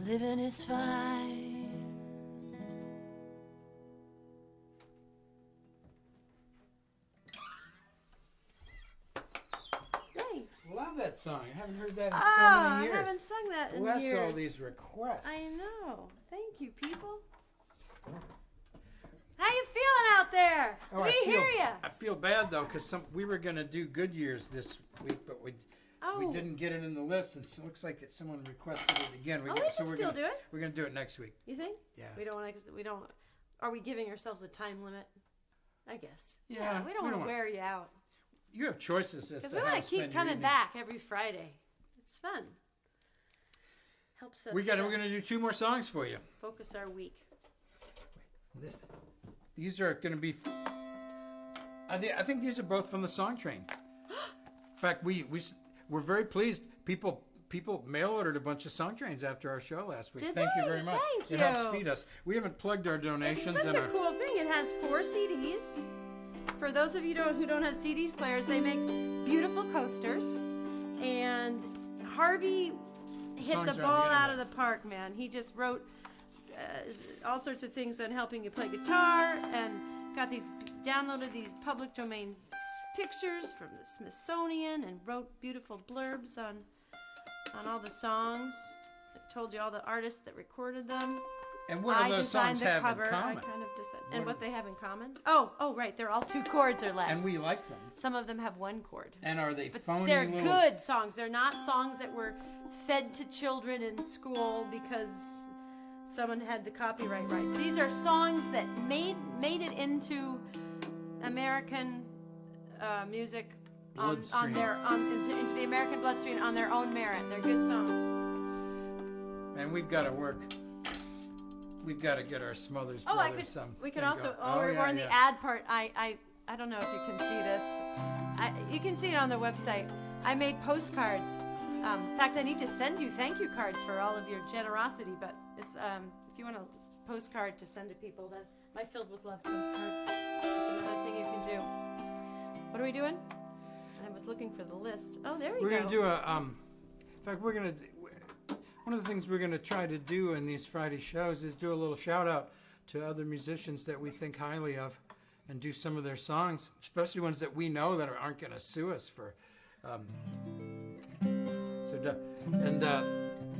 living is fine. Thanks. Love that song. I haven't heard that in so I many years. haven't sung that in Bless years. all these requests. I know. Thank you, people. How you feeling out there? Oh, we hear you. I feel bad though, because we were gonna do Good Years this week, but we didn't get it in the list, and so it looks like someone requested it again. We can still do it. We're gonna do it next week. You think? Yeah. We don't want to. We don't. Are we giving ourselves a time limit? I guess. Yeah, We don't want to wear you out. You have choices as Because to we how want to to keep spend your coming evening. back every Friday. It's fun. Helps us We're gonna do 2 more songs for you. focus our week. These are gonna be. I think these are both from the Song Train. In fact, we're very pleased. People mail ordered a bunch of Song Trains after our show last week. Did Thank you they? very much. Thank It helps you. feed us. We haven't plugged our It's donations. such and a our, cool thing. It has 4 CDs. For those of you who don't have CD players, they make beautiful coasters. And Harvey hit Songs the are on ball the out of internet. the park, man. He just wrote all sorts of things on helping you play guitar, and downloaded these public domain pictures from the Smithsonian, and wrote beautiful blurbs on all the songs. It told you all the artists that recorded them. and what do those designed songs the have cover. in common? I kind of decided. And what they have in common? Oh, right. They're all 2 chords or less. And we like them. Some of them have 1 chord. And are they But phony they're little... good songs. They're not songs that were fed to children in school because someone had the copyright rights. These are songs that made it into American music into the American bloodstream on their own merit. They're good songs. And we've got to work. We've got to get our Smothers Oh, Brothers some. we could thing also. going. We're in the ad part. I don't know if you can see this. You can see it on the website. I made postcards. In fact, I need to send you thank you cards for all of your generosity. But it's, if you want a postcard to send to people, that my Filled with Love postcard. That's another thing you can do. What are we doing? I was looking for the list. Oh, there you go. We're going to do a. In fact, we're going to. One of the things we're going to try to do in these Friday shows is do a little shout out to other musicians that we think highly of, and do some of their songs, especially ones that we know that aren't going to sue us for.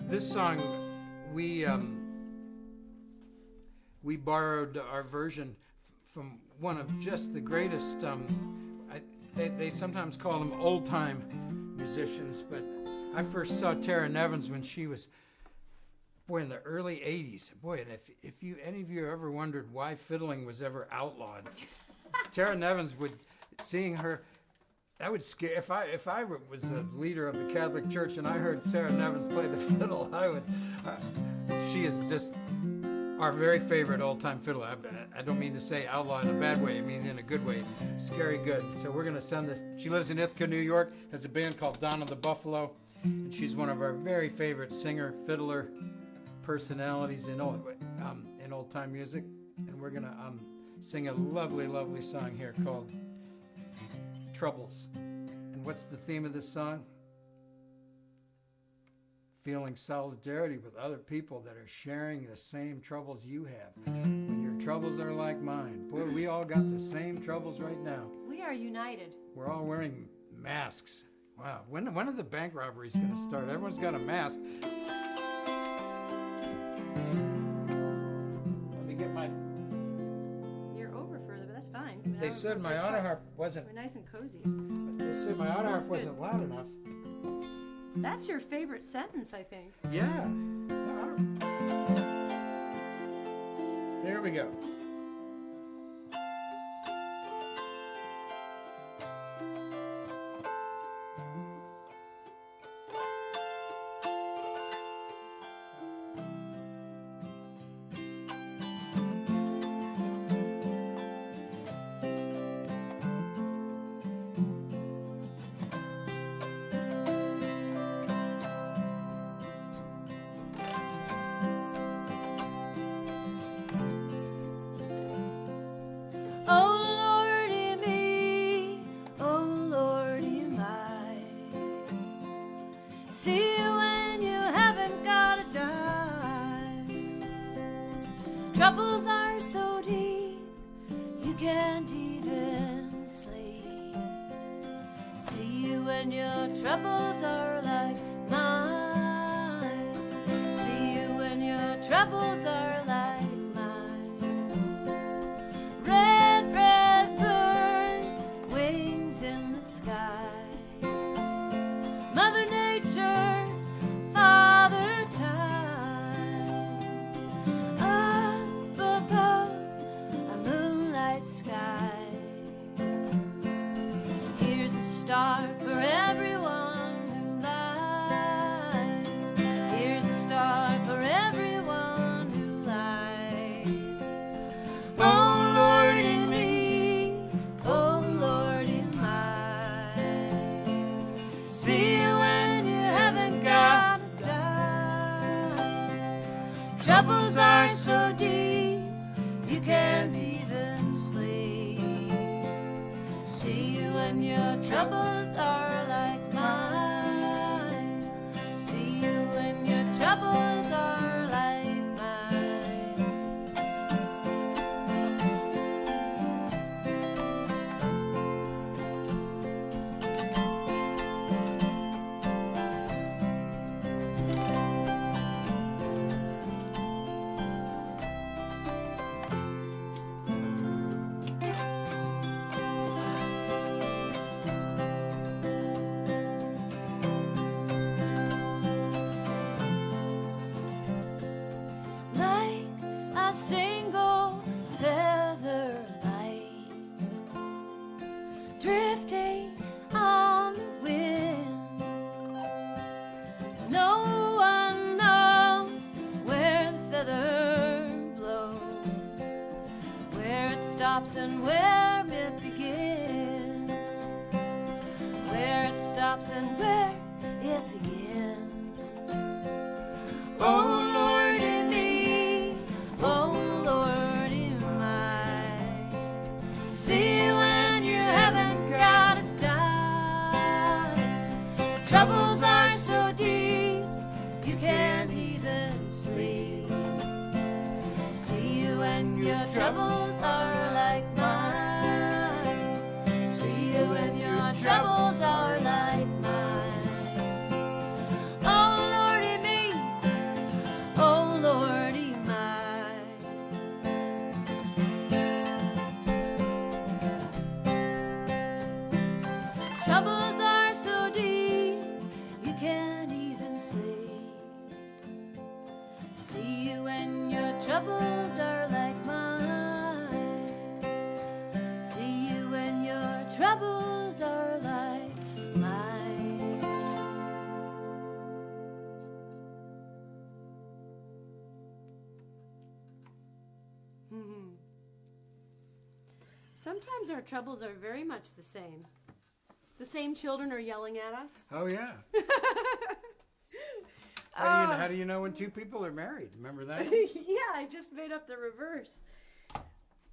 This song, we borrowed our version from one of just the greatest. They sometimes call them old time musicians, but I first saw Tara Nevins when she was, in the early '80s. Boy, and if any of you ever wondered why fiddling was ever outlawed, Tara Nevins seeing her. That would scare. If I was the leader of the Catholic Church and I heard Sarah Nevins play the fiddle, I would. She is just our very favorite old-time fiddler. I don't mean to say outlaw in a bad way. I mean in a good way. Scary good. So we're gonna send this. She lives in Ithaca, New York. Has a band called Donna the Buffalo, and she's one of our very favorite singer fiddler personalities in old-time music. And we're gonna sing a lovely, lovely song here called Troubles. And what's the theme of this song? Feeling solidarity with other people that are sharing the same troubles you have. When your troubles are like mine. Boy, we all got the same troubles right now. We are united. We're all wearing masks. Wow. When are the bank robberies going to start? Everyone's got a mask. Let me get my... You're over further, but that's fine. I mean, They said my auto harp wasn't... We're nice and cozy. They said my auto harp That's wasn't good. loud enough. That's your favorite sentence, I think. Yeah. No, Here we go. troubles are so deep you can't even sleep. See you when your troubles are like mine. See you when your troubles are like mine. Red, red bird, wings in the sky. Mother Nature, Father Time. Up above a moonlight sky. Here's a star for everyone who lies. Here's a star for everyone who lies. Oh Lord in me, oh Lord in mine. See you when you haven't got to die. Troubles are so deep you can't even sleep. See you when your troubles are like mine. See you when your troubles are like mine. Like a single feather light drifting on the wind. No one knows where the feather blows, where it stops and where it begins, where it stops and where it begins. Oh Lord in me, oh Lord in mine. See you when you haven't got to die. Troubles are so deep you can't even sleep. See you when your troubles are like mine. See you when your troubles are like mine. Oh Lordy me, oh Lordy mine. Troubles are so deep you can't even sleep. See you when your troubles are like mine. See you when your troubles are like mine. Sometimes our troubles are very much the same. The same children are yelling at us. Oh, yeah. How do you know when two people are married? Remember that? Yeah, I just made up the reverse.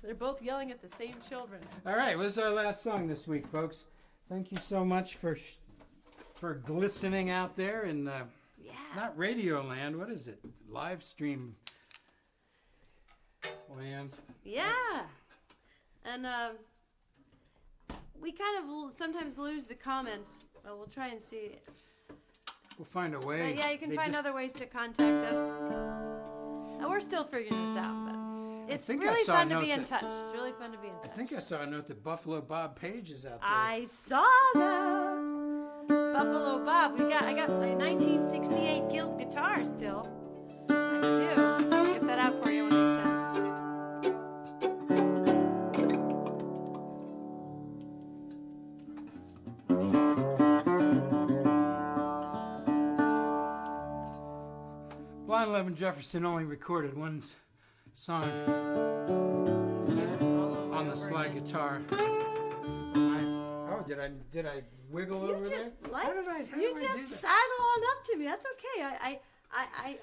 They're both yelling at the same children. All right, well, this is our last song this week, folks. Thank you so much for glistening out there. And it's not Radio Land. What is it? Live stream land. Yeah. And we kind of sometimes lose the comments. Well, we'll try and see. We'll find a way. Yeah, you can find other ways to contact us. And we're still figuring this out, but it's really fun to be in touch. It's really fun to be in touch. I think I saw a note that Buffalo Bob Page is out there. I saw that. Buffalo Bob. I got my 1968 Guild guitar still. I do. I'll get that out for you one of these times. Blind Levin Jefferson only recorded one song on the slide guitar. Did I wiggle over there? How did I do that? Sidle on up to me. That's okay.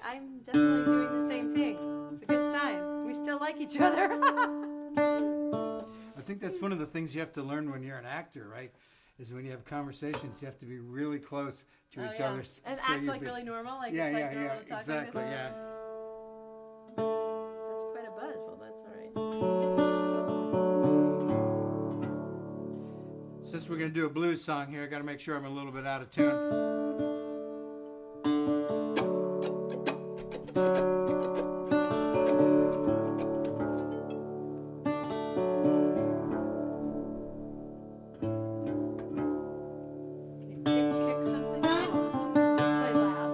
I'm definitely doing the same thing. It's a good sign. We still like each other. I think that's one of the things you have to learn when you're an actor, right? Is when you have conversations, you have to be really close to each other. And act like really normal. Like yeah, it's like normal to talk exactly, like this. yeah. That's quite a buzz. Since we're going to do a blues song here, I got to make sure I'm a little bit out of tune. Kick something. Just play loud.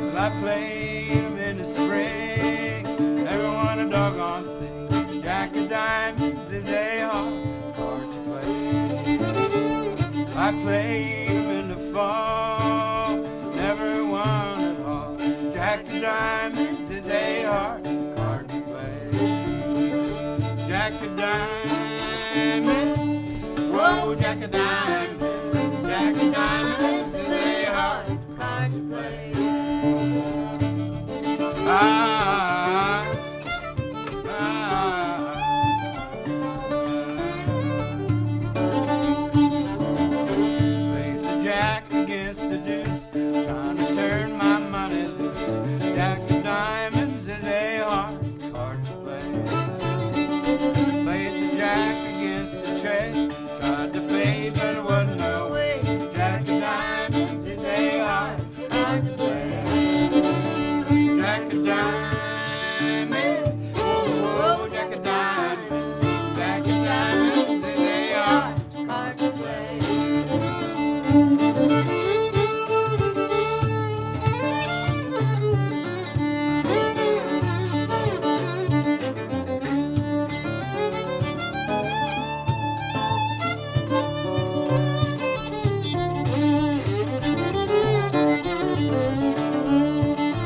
Well, I played 'em in the spring, never won a doggone thing. Jack of diamonds is a hard card to play. I played 'em in the fall, never won at all. Jack of diamonds is a hard card to play. Jack of diamonds, whoa, Jack of diamonds, Jack of diamonds is a hard Hard to play. Ah, played the jack against the deuce, trying to turn my money loose. Jack of diamonds is a hard card to play. Played the jack against the trade, tried to fade, but it wasn't no way. Jack of diamonds is a hard to play. Jack of diamonds, whoa, Jack of diamonds, Jack of diamonds is a hard to play.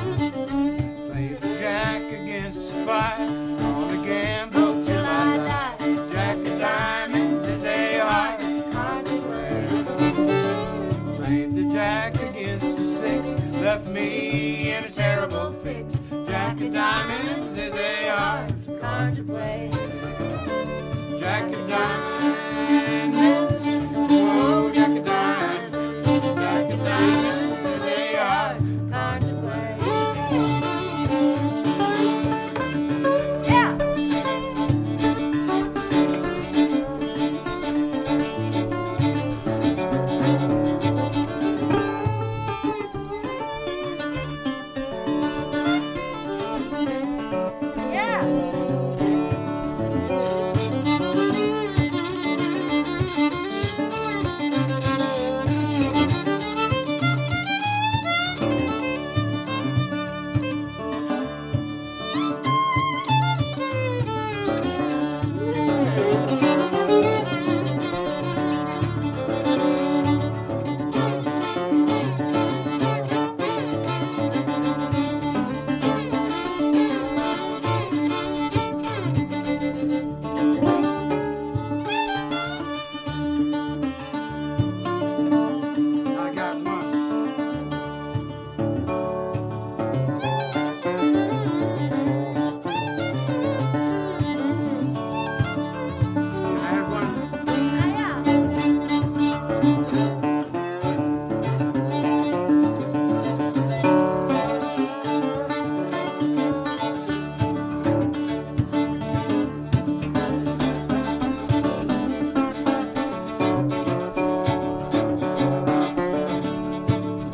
Played the jack against the fire, gonna gamble till I die. Jack of diamonds is a hard to play. Played the jack against the six, left me in a terrible fix. Jack of diamonds is a hard card to play. Jack of diamonds, whoa, Jack of diamonds, Jack of diamonds is a hard card to play. Yeah. I got one. I have one.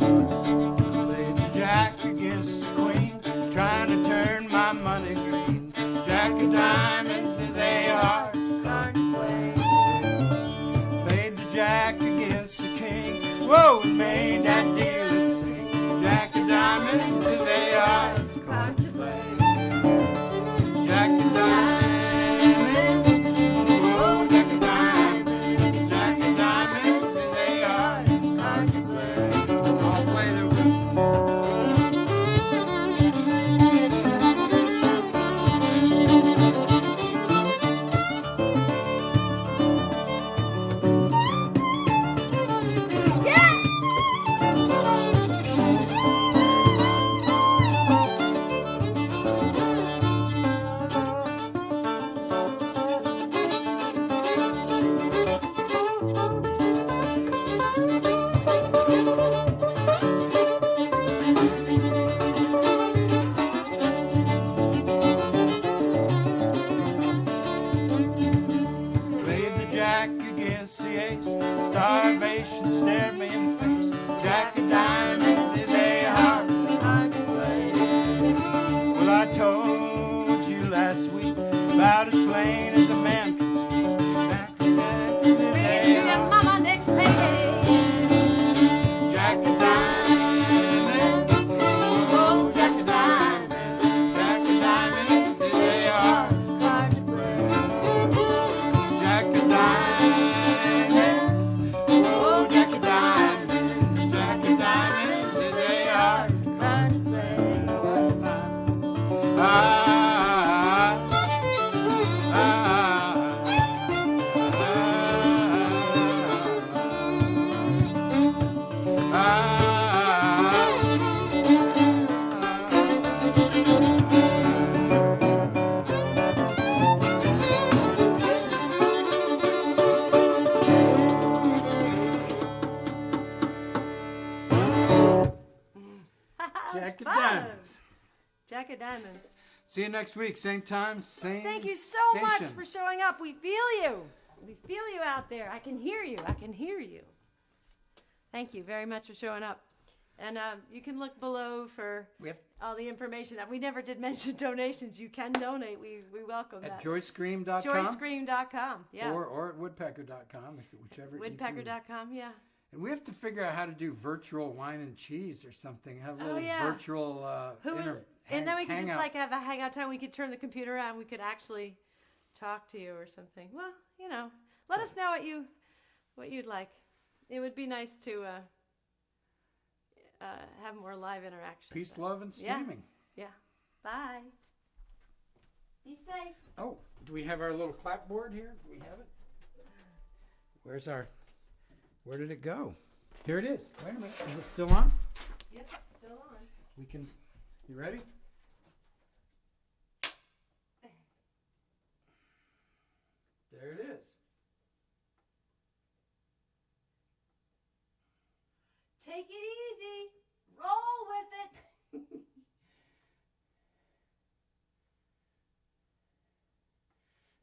Played the jack against the queen, trying to turn my money green. Jack of diamonds is a hard card to play. Played the jack against the king, whoa, it made that dealer sing. Jack of diamonds is a hard card to play. Jack of diamonds, whoa, Jack of diamonds, Jack of diamonds is a hard card to play. I'll play the Yeah. Jack of fun. Diamonds. Jack of Diamonds. See you next week. Same time, same Thank you so station. much for showing up. We feel you. We feel you out there. I can hear you. I can hear you. Thank you very much for showing up. And you can look below for all the information. We never did mention donations. You can donate. We welcome that. At joyscream.com? Joyscream.com, yeah. Or at woodpecker.com, whichever. Woodpecker.com, yeah. And we have to figure out how to do virtual wine and cheese or something. Have a little yeah. virtual and then we could just hangout. like have a hangout time. We could turn the computer on. We could actually talk to you or something. Well, you know, let us know what you'd like. It would be nice to have more live interaction. Peace, love, and streaming. Yeah. Bye. Be safe. Oh, do we have our little clapboard here? Do we have it? Where did it go? Here it is. Wait a minute. Is it still on? Yep, it's still on. You ready? There it is. Take it easy. Roll with it.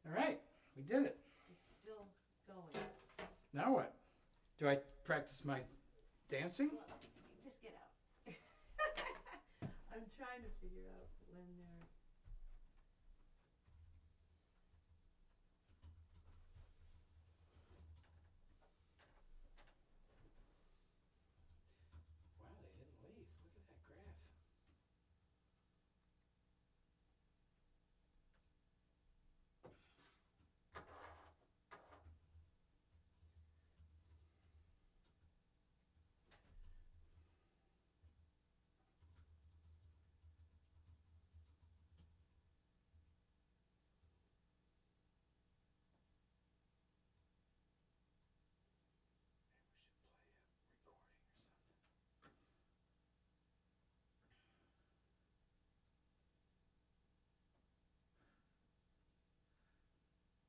All right. We did it. It's still going. Now what? Do I practice my dancing? Well, just get out. I'm trying to figure out when they're... Wow, they didn't leave. Look at that graph.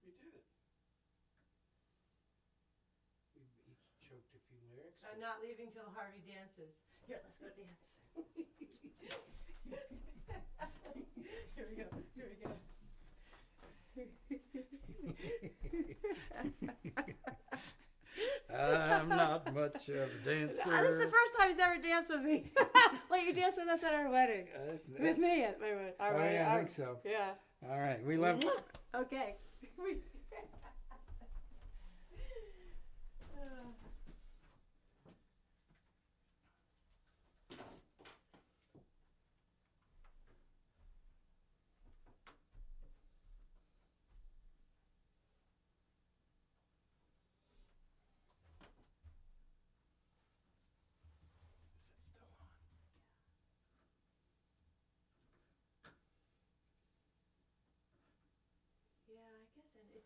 We did it. We each choked a few lyrics. I'm not leaving till Harvey dances. Here, let's go dance. Here we go. Here we go. I'm not much of a dancer. This is the first time he's ever danced with me. Well, you danced with us at our wedding. With me at my wedding. I think so. Yeah. All right. We love Okay.